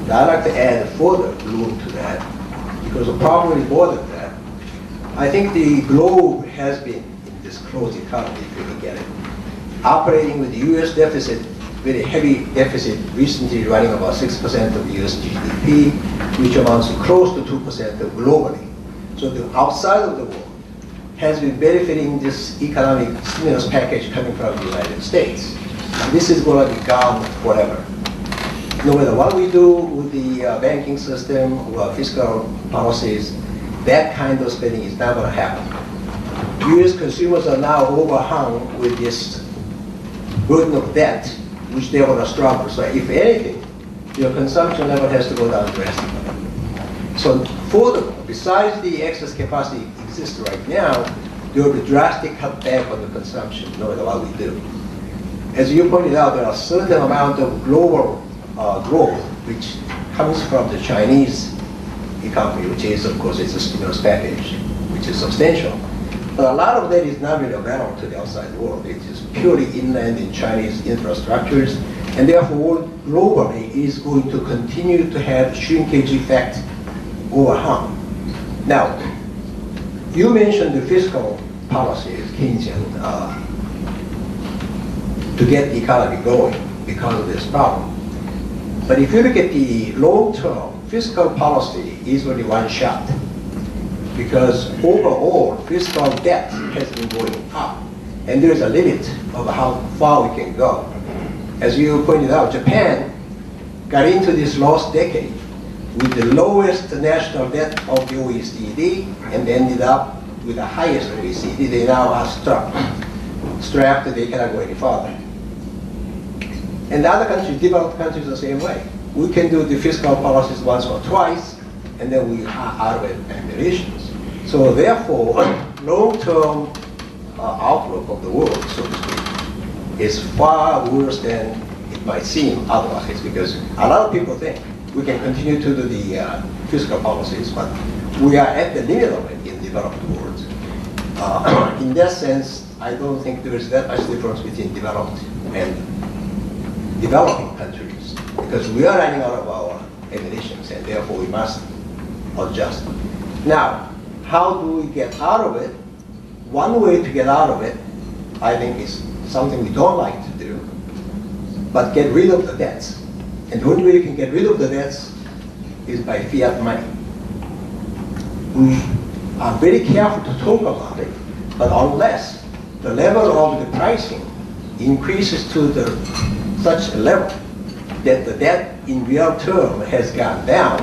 Now I'd like to add further room to that, because the problem is more than that. I think the globe has been in this closed economy, if you look at it, operating with the US deficit very heavy deficit, recently running about 6% of US GDP, which amounts to close to 2% globally. So the outside of the world has been benefiting this economic stimulus package coming from the United States. And this is going to be gone forever. No matter what we do with the banking system or fiscal policies, that kind of spending is not going to happen. US consumers are now overhung with this burden of debt, which they want to struggle. So if anything, your consumption level has to go down drastically. So furthermore, besides the excess capacity exists right now, there will be drastic cutback on the consumption, no matter what we do. As you pointed out, there are a certain amount of global growth which comes from the Chinese economy, which is, of course, it's a stimulus package, which is substantial. But a lot of that is not really available to the outside world. It is purely inland in Chinese infrastructures, and therefore globally is going to continue to have shrinkage effect overhang. Now, you mentioned the fiscal policies, Keynesian, to get the economy going because of this problem. But if you look at the long-term, fiscal policy is only one shot, because overall fiscal debt has been going up, and there is a limit of how far we can go. As you pointed out, Japan got into this last decade with the lowest national debt of the OECD and ended up with the highest OECD. They now are strapped, they cannot go any farther. And the other countries, developed countries, the same way. We can do the fiscal policies once or twice, and then we are out of ambitions. So therefore, long-term outlook of the world, so to speak, is far worse than it might seem otherwise, because a lot of people think we can continue to do the fiscal policies, but we are at the limit of it in developed world. In that sense, I don't think there is that much difference between developed and developing countries, because we are running out of our ammunition, and therefore we must adjust. Now, how do we get out of it? One way to get out of it, I think, is something we don't like to do, but get rid of the debts. And the only way you can get rid of the debts is by fiat money. We are very careful to talk about it, but unless the level of the pricing increases to such a level that the debt in real term has gone down,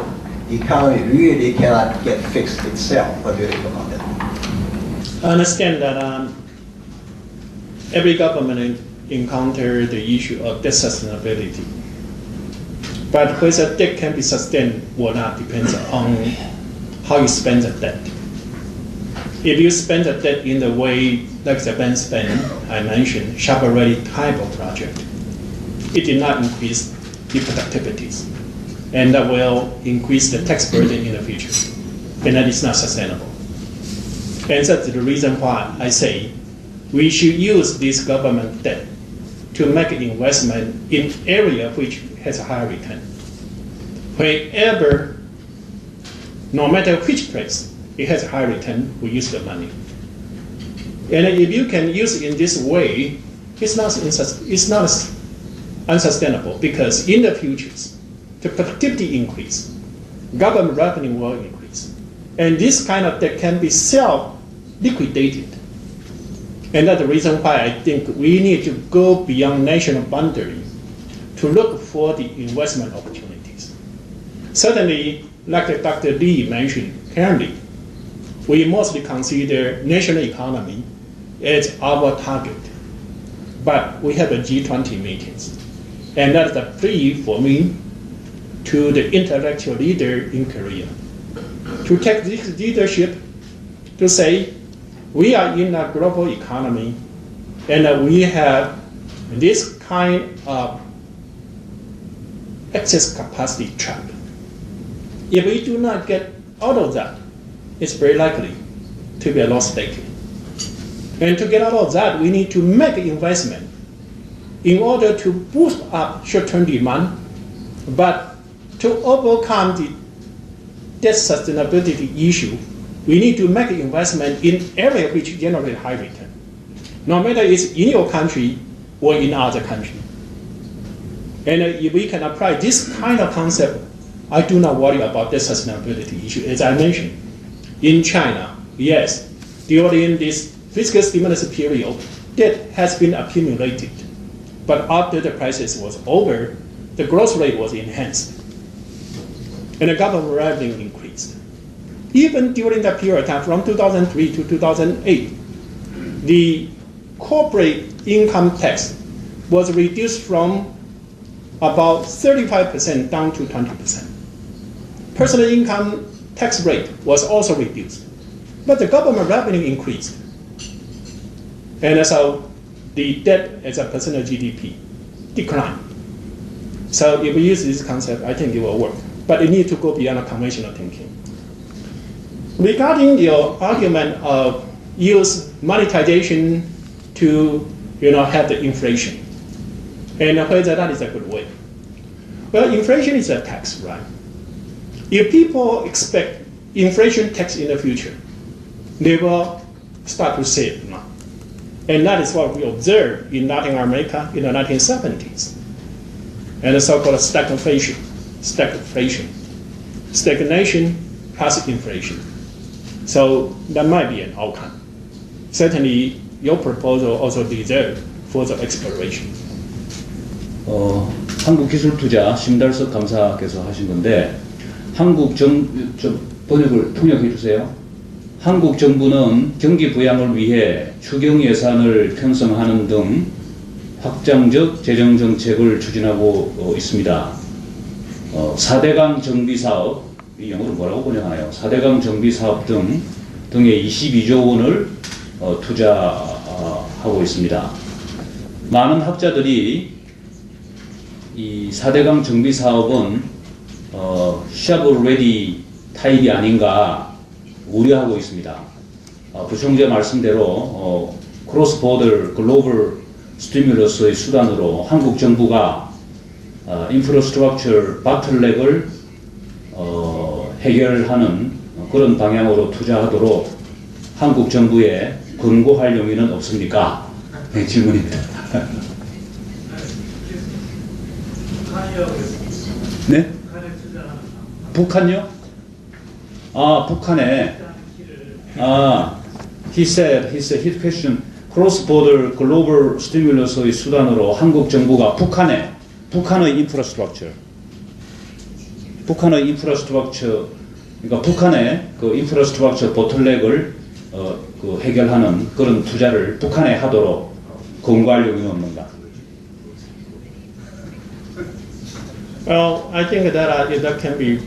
the economy really cannot get fixed itself. What do you think about that?
I understand that every government encounters the issue of debt sustainability. But whether debt can be sustained or not depends on how you spend the debt. If you spend the debt in the way like the bank spend, I mentioned, shovel-ready type of project, it did not increase the productivities, and that will increase the tax burden in the future, and that is not sustainable. And that's the reason why I say we should use this government debt to make investment in area which has a higher return. Wherever, no matter which place, it has a high return, we use the money. And if you can use it in this way, it's not unsustainable, because in the futures, the productivity increase, government revenue will increase. And this kind of debt can be self-liquidated. And that's the reason why I think we need to go beyond national boundary to look for the investment opportunities. Certainly, like Dr. Lee mentioned, currently, we mostly consider national economy as our target. But we have a G20 meetings. And that's a plea for me to the intellectual leader in Korea to take this leadership to say, we are in a global economy, and we have this kind of excess capacity trap. If we do not get out of that, it's very likely to be a lost decade. And to get out of that, we need to make investment in order to boost up short-term demand, but to overcome the debt sustainability issue, we need to make investment in areas which generate high return, no matter it's in your country or in other country. And if we can apply this kind of concept, I do not worry about the sustainability issue. As I mentioned, in China, yes, during this fiscal stimulus period, debt has been accumulated. But after the crisis was over, the growth rate was enhanced. And the government revenue increased. Even during that period of time, from 2003 to 2008, the corporate income tax was reduced from about 35% down to 20%. Personal income tax rate was also reduced, but the government revenue increased. And so the debt as a percent of GDP declined. So if we use this concept, I think it will work. But it needs to go beyond conventional thinking. Regarding your argument of use monetization to have the inflation, and whether that is a good way. Well, inflation is a tax, right? If people expect inflation tax in the future, they will start to save now. And that is what we observed in Latin America in the 1970s. And the so-called stagflation, stagnation plus inflation. So that might be an outcome. Certainly, your proposal also deserves further exploration.
한국기술투자 심달석 감사께서 하신 건데 좀 번역을 통역해 주세요. 한국 정부는 경기 부양을 위해 추경 예산을 편성하는 등 확장적 재정 정책을 추진하고 있습니다. 4대강 정비 사업, 이 영어로 뭐라고 번역하나요? 4대강 정비 사업 등에 22조 원을 투자하고 있습니다. 많은 학자들이 이 4대강 정비 사업은 shovel ready 타입이 아닌가 우려하고 있습니다. 부총재 말씀대로 크로스 보더 글로벌 스티뮬러스의 수단으로 한국 정부가 인프라스트럭처 바틀렉을 해결하는 그런 방향으로 투자하도록 한국 정부에 권고할 용의는 없습니까? 네, 질문입니다. 네? 북한요? 북한에 he said his question cross-border global stimulus의 수단으로 한국 정부가 북한의 인프라스트럭처 그러니까 북한의 그 인프라스트럭처 보틀렉을 그 해결하는 그런 투자를 북한에 하도록 권고할 용의는 없는가?
Well, I think that can be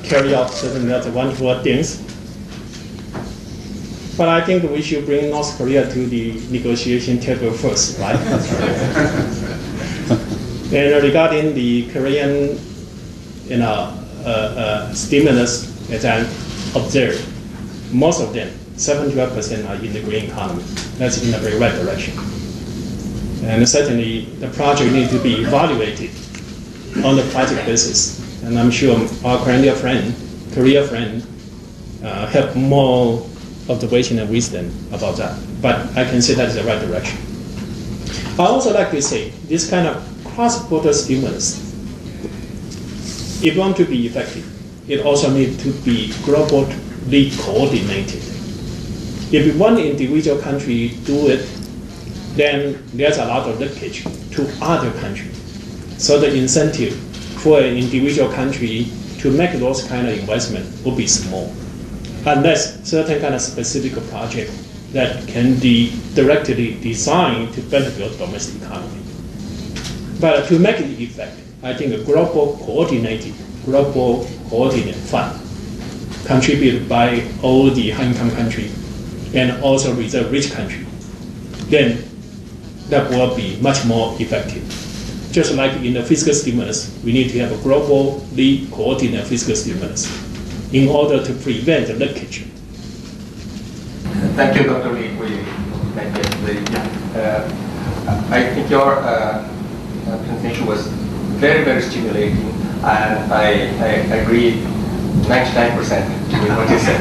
carried out certainly as wonderful things. But I think we should bring North Korea to the negotiation table first, right? And regarding the Korean, stimulus, as I observed, most of them, 75% are in the green economy. That's in the very right direction. And certainly, the project needs to be evaluated on the project basis. And I'm sure our Korea friend have more observation and wisdom about that. But I can say that is the right direction. I also like to say this kind of cross-border stimulus, if you want to be effective, it also needs to be globally coordinated. If one individual country do it, then there's a lot of leakage to other countries. So the incentive for an individual country to make those kind of investment will be small, unless certain kind of specific project that can be directly designed to benefit the domestic economy. But to make it effective, I think a global coordinated fund contributed by all the high-income countries and also reserve rich countries, then that will be much more effective. Just like in the fiscal stimulus, we need to have a globally coordinated fiscal stimulus in order to prevent the leakage.
Thank you, Dr. Lee. I think your presentation was very, very stimulating, and I agree 99% with what you said.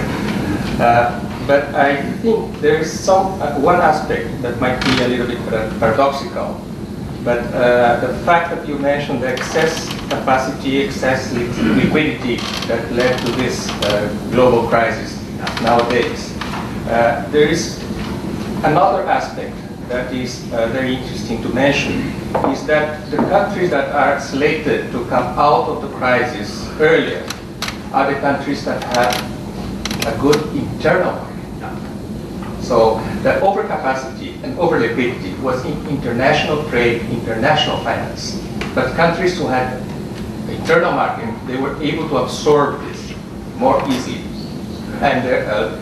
But I think there is one aspect that might be a little bit paradoxical. But the fact that you mentioned the excess capacity, excess liquidity that led to this global crisis nowadays, there is another aspect that is very interesting to mention, is that the countries that are slated to come out of the crisis earlier are the countries that have a good internal market. So the overcapacity and overliquidity was in international trade, international finance. But countries who had internal market, they were able to absorb this more easily. And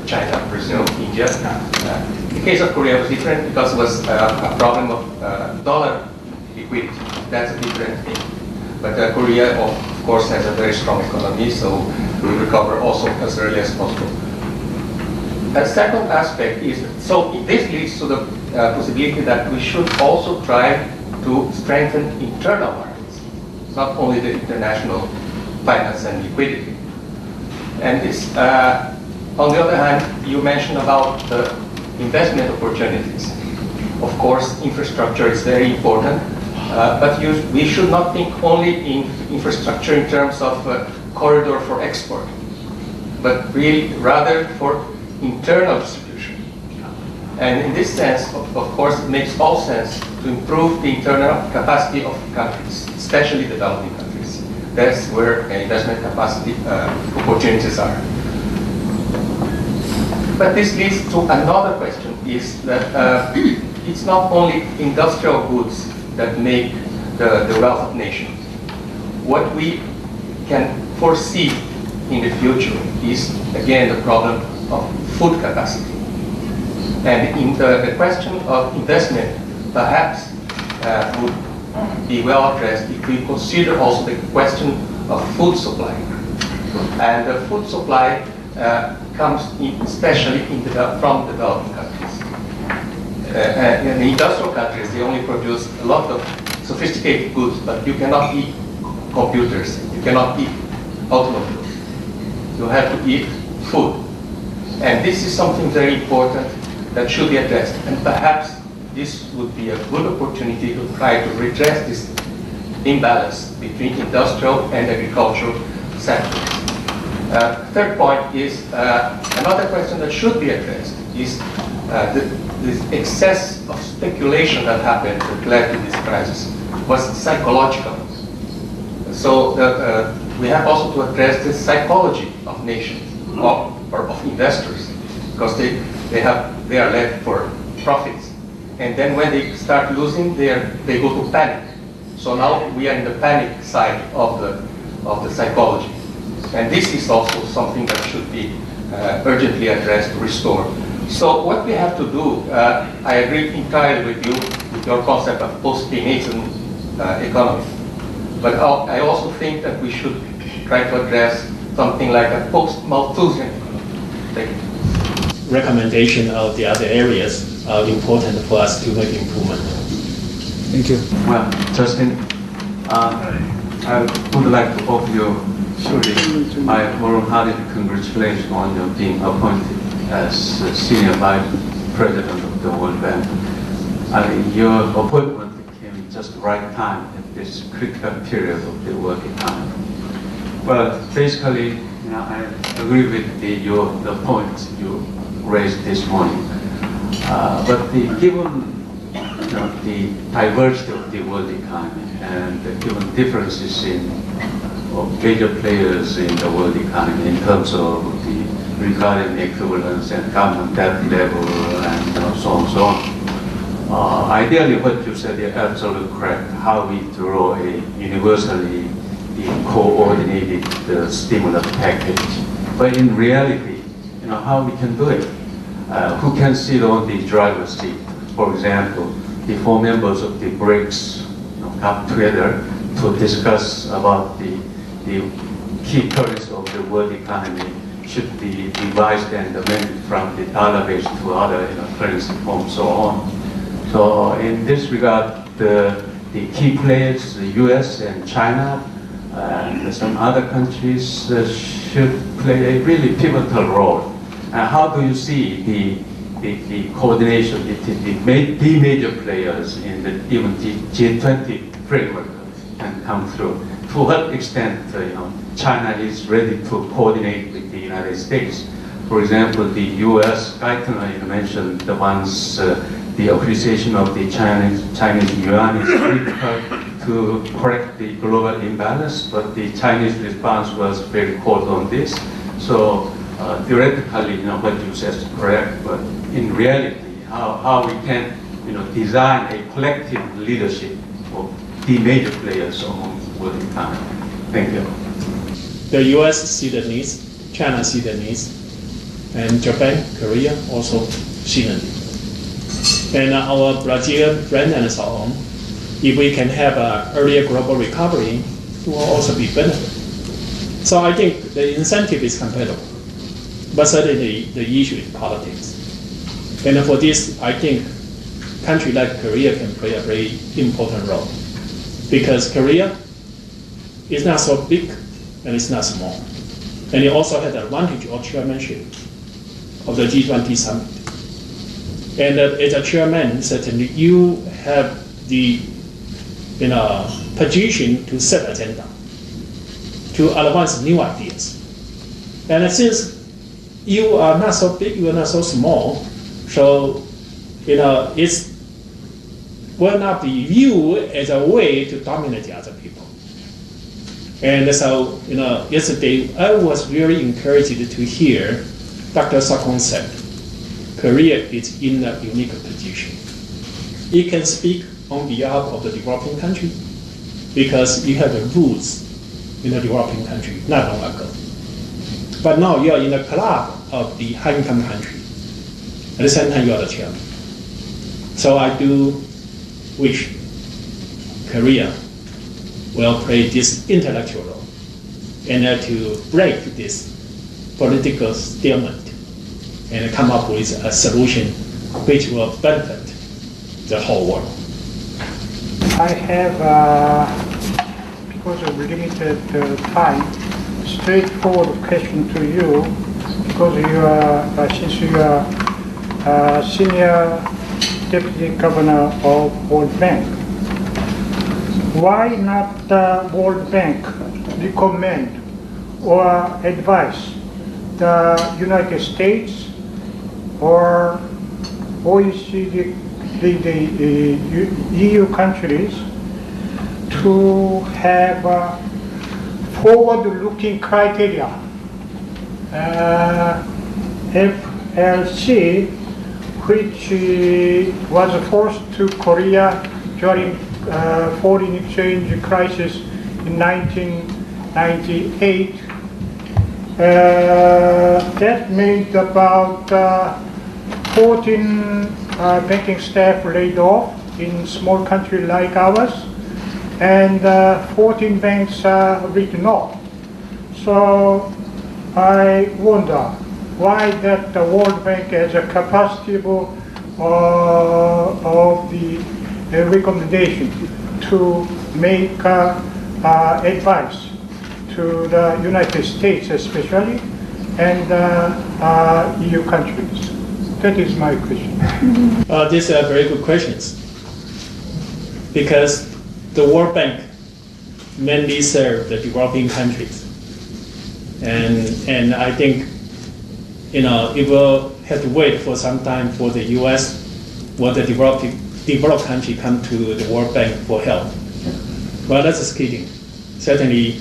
China, Brazil, India. The case of Korea was different because it was a problem of dollar liquidity. That's a different thing. But Korea, of course, has a very strong economy, so we recover also as early as possible. A second aspect is, so this leads to the possibility that we should also try to strengthen internal markets, not only the international finance and liquidity. And this, on the other hand, you mentioned about the investment opportunities. Of course, infrastructure is very important, but we should not think only in infrastructure in terms of corridor for export, but really rather for internal distribution. And in this sense, of course, it makes all sense to improve the internal capacity of countries, especially developing countries. That's where investment capacity opportunities are. But this leads to another question, is that it's not only industrial goods that make the wealth of nations. What we can foresee in the future is, again, the problem of food capacity. And in the question of investment perhaps would be well addressed if we consider also the question of food supply. And the food supply comes especially from developing countries. In the industrial countries, they only produce a lot of sophisticated goods, but you cannot eat computers, you cannot eat automobiles. You have to eat food. And this is something very important that should be addressed. And perhaps this would be a good opportunity to try to redress this imbalance between industrial and agricultural sectors. Third point is another question that should be addressed is this excess of speculation that happened that led to this crisis was psychological. So we have also to address the psychology of nations or of investors, because they are led for profits, and then when they start losing, they go to panic. So now we are in the panic side of the psychology, and this is also something that should be urgently addressed to restore. So what we have to do, I agree entirely with you with your concept of post-Keynesian economy, but I also think that we should try to address something like a post-Malthusian economy. Thank you.
Recommendation of the other areas are important for us to make improvement.
Thank you.
Well, Justin, I would like to offer you surely my wholehearted congratulations on your being appointed as Senior Vice President of the World Bank. Your appointment came just the right time at this critical period of the world economy. Well, basically, I agree with the points you raised this morning. But given the diversity of the world economy and given differences in major players in the world economy in terms of the regarding equivalence and government debt level and so on and so on. Ideally, what you said is absolutely correct. How we draw a universally coordinated stimulus package, but in reality, how we can do it? Who can sit on the driver's seat? For example, the 4 members of the BRICS got together to discuss about the key currency of the world economy should be revised and amended from the dollar-based to other currency forms, so on. So in this regard, the key players, the U.S. and China, and some other countries should play a really pivotal role. How do you see the coordination between the major players in the even the G20 framework can come through. To what extent China is ready to coordinate with the United States? For example, the U.S. Geithner mentioned the ones the appreciation of the Chinese yuan is critical to correct the global imbalance, but the Chinese response was very cold on this. So theoretically, what you said is correct, but in reality, how we can design a collective leadership of the major players among world economy. Thank you.
The U.S. see the needs, China see the needs, and Japan, Korea also see the needs. And our Brazilian friend and so on, if we can have an earlier global recovery, it will also be benefit. So I think the incentive is compatible, but certainly the issue is politics. And for this, I think country like Korea can play a very important role, because Korea is not so big and it's not small. And it also has the advantage of chairmanship of the G20 summit. And as a chairman, certainly you have the position to set agenda, to advance new ideas. And since you are not so big, you are not so small, so it will not be viewed as a way to dominate the other people. And so, yesterday I was very encouraged to hear Dr. Sakon said, Korea is in a unique position. It can speak on behalf of the developing country because you have the roots in the developing country not long ago. But now you are in the club of the high-income country. At the same time, you are the chairman. So I do wish Korea will play this intellectual role and to break this political stalemate and come up with a solution which will benefit the whole world.
I have, because of limited time, straightforward question to you, because you are, since you are senior deputy governor of World Bank, why not the World Bank recommend or advise the United States or OECD, the EU countries to have forward-looking criteria, FLC, which was forced to Korea during foreign exchange crisis in 1998. That made about 14 banking staff laid off in small country like ours, and 14 banks written off. So I wonder why that the World Bank has a capacity of the recommendation to make advice to the United States especially and EU countries. That is my question.
These are very good questions, because the World Bank mainly serve the developing countries, and I think it will have to wait for some time for the U.S. or the developed country come to the World Bank for help. Well, that's just kidding. Certainly,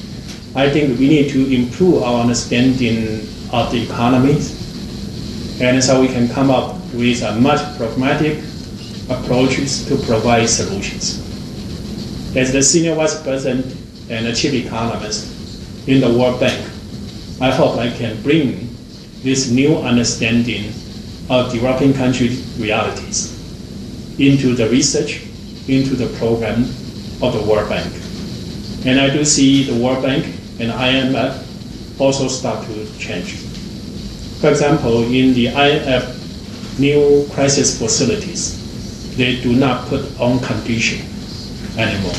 I think we need to improve our understanding of the economies, and so we can come up with a much pragmatic approaches to provide solutions. As the senior vice president and the chief economist in the World Bank, I hope I can bring this new understanding of developing country realities into the research, into the program of the World Bank. And I do see the World Bank and IMF also start to change. For example, in the IMF new crisis facilities, they do not put on condition anymore.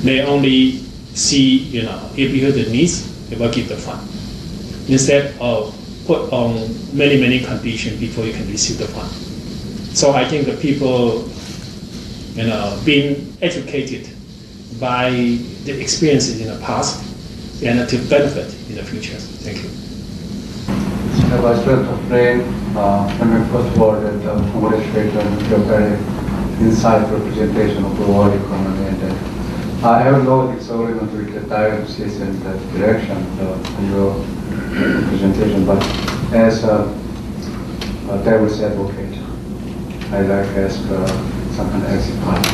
They only see, if you have the needs, they will give the fund. Instead of put on many conditions before you can receive the fund. So I think the people, being educated by the experiences in the past and to benefit in the future. Thank you.
Mr. Vice President Brain, let me first of all congratulate you on your very insightful presentation of the world economy. And I have no disagreement with the diagnosis and the direction of your presentation, but as a devil's advocate, I'd like to ask some kind of exit part.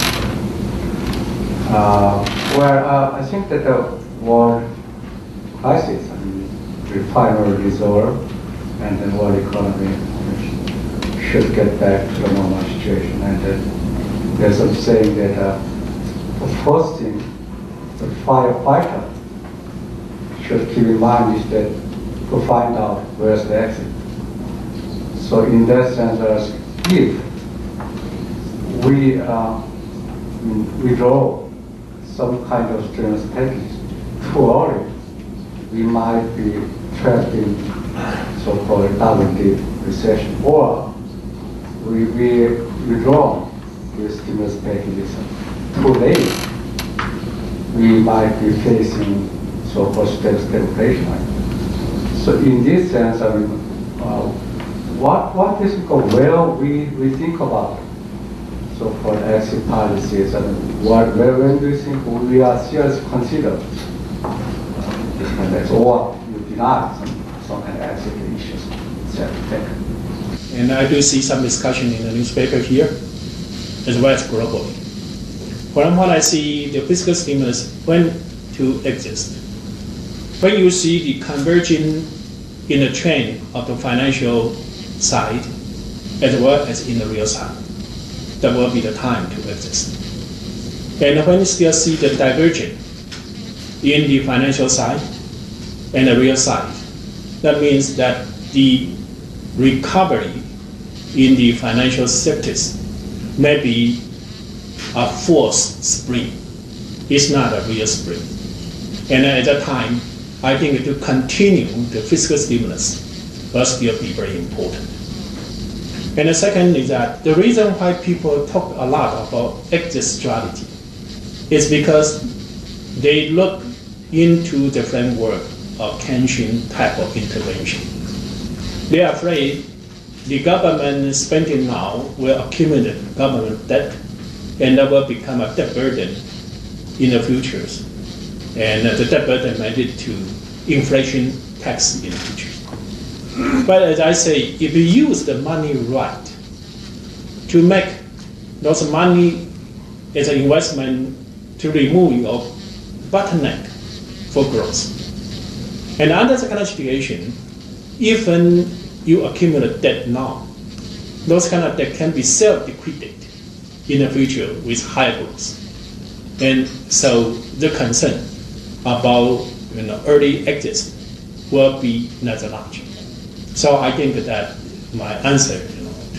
I think that the world crisis, refinery reserve, and the world economy should get back to the normal situation. And there's some saying that the first thing the firefighter should keep in mind is that to find out where's the exit. So in that sense, if we withdraw some kind of stimulus package too early, we might be trapped in so-called double-dip recession, or we withdraw the stimulus packages too late, we might be facing so-called stagflation. So in this sense, what is well we think about so-called exit policies, and when do you think we are seriously consider this kind of exit, or you deny some kind of exit issues?
And I do see some discussion in the newspaper here, as well as globally. From what I see, the fiscal stimulus when to exist. When you see the converging in the trend of the financial side, as well as in the real side, that will be the time to exist. And when you still see the divergence in the financial side and the real side, that means that the recovery in the financial sectors may be a forced spring. It's not a real spring. And at that time, I think to continue the fiscal stimulus will still be very important. And the second is that the reason why people talk a lot about exit strategy is because they look into the framework of Keynesian type of intervention. They are afraid the government spending now will accumulate government debt, and that will become a debt burden in the futures. And the debt burden may lead to inflation tax in the future. But as I say, if you use the money right to make those money as an investment to remove your bottleneck for growth. And under the kind of situation, even you accumulate debt now, those kind of debt can be self-liquidated in the future with higher growth. And so the concern about early exits will be not so large. So I think that my answer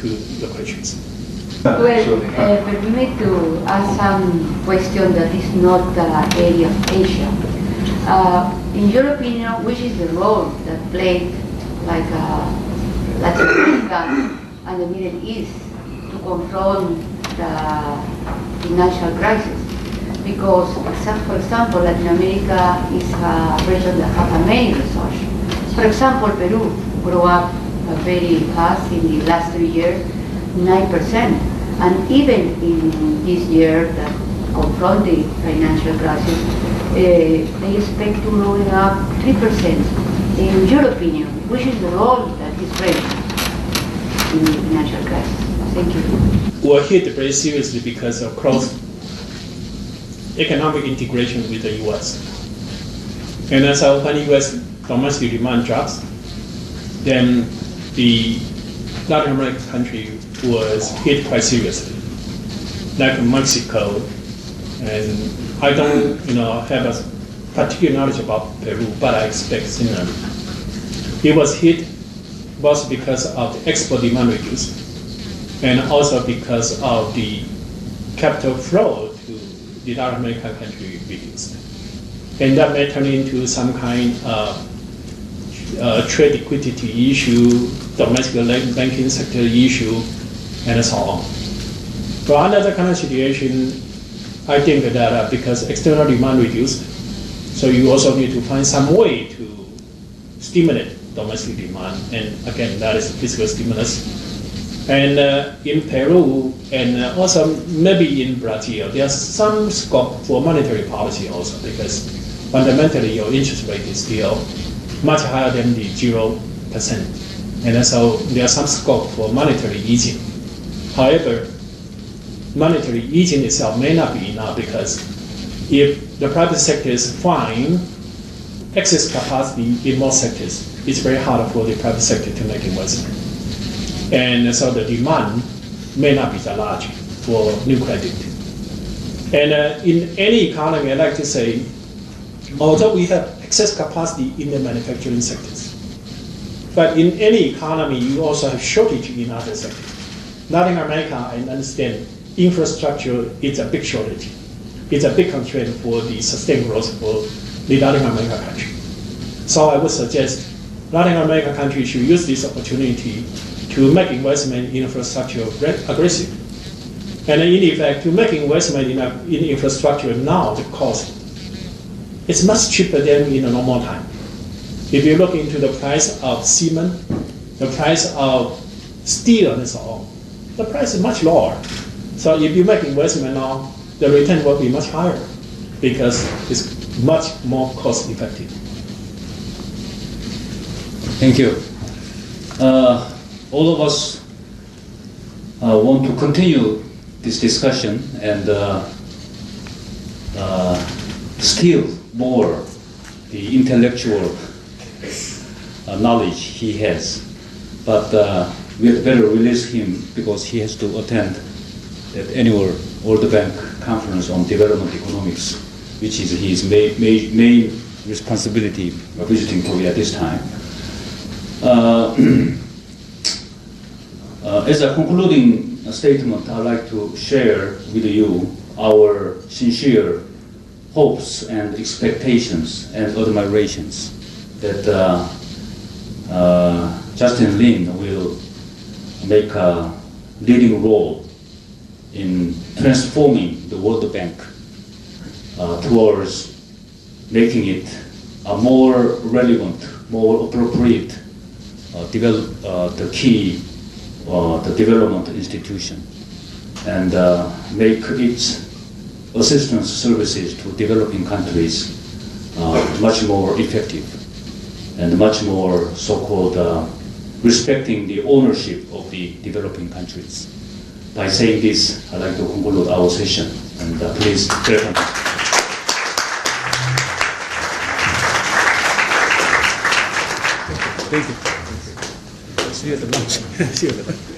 to your questions.
Well, permit me to ask some question that is not the area of Asia. In your opinion, which is the role that played Latin America and the Middle East to confront the financial crisis? Because, for example, Latin America is a region that has a main resource. For example, Peru grew up very fast in the last 3 years, 9%. And even in this year that confront the financial crisis, they expect to growing up 3%. In your opinion, which is the role that is played in the financial crisis? Thank you.
We're hit very seriously because of cross economic integration with the U.S. And so when U.S. domestic demand drops, then the Latin American country was hit quite seriously, like Mexico. And I don't have a particular knowledge about Peru, but I expect similarly. It was hit both because of the export demand reduced, and also because of the capital flow to the Latin American country reduced. And that may turn into some kind of trade liquidity issue, domestic banking sector issue, and so on. But under the current situation, I think that because external demand reduced, so you also need to find some way to stimulate domestic demand, and again, that is fiscal stimulus. And in Peru and also maybe in Brazil, there's some scope for monetary policy also, because fundamentally your interest rate is still much higher than the 0%. And so there's some scope for monetary easing. However, monetary easing itself may not be enough, because if the private sector is fine, excess capacity in most sectors, it's very hard for the private sector to make investment. And so the demand may not be that large for new credit. And in any economy, I like to say, although we have excess capacity in the manufacturing sectors, but in any economy, you also have shortage in other sectors. Latin America, I understand, infrastructure is a big shortage. It's a big constraint for the sustained growth for the Latin America country. So I would suggest Latin American countries should use this opportunity to make investment in infrastructure aggressive. And in effect, to make investment in infrastructure now, the cost is much cheaper than in a normal time. If you look into the price of cement, the price of steel and so on, the price is much lower. So if you make investment now, the return will be much higher because it's much more cost effective.
Thank you. All of us want to continue this discussion and steal more the intellectual knowledge he has. But we had better release him because he has to attend that annual World Bank conference on development economics, which is his main responsibility of visiting Korea at this time. As a concluding statement, I'd like to share with you our sincere hopes and expectations and admirations that Justin Lin will make a leading role in transforming the World Bank towards making it a more relevant, more appropriate the key the development institution, and make its assistance services to developing countries much more effective and much more so-called respecting the ownership of the developing countries. By saying this, I'd like to conclude our session, and please welcome.
Thank you. See you at the lunch. See you at the lunch.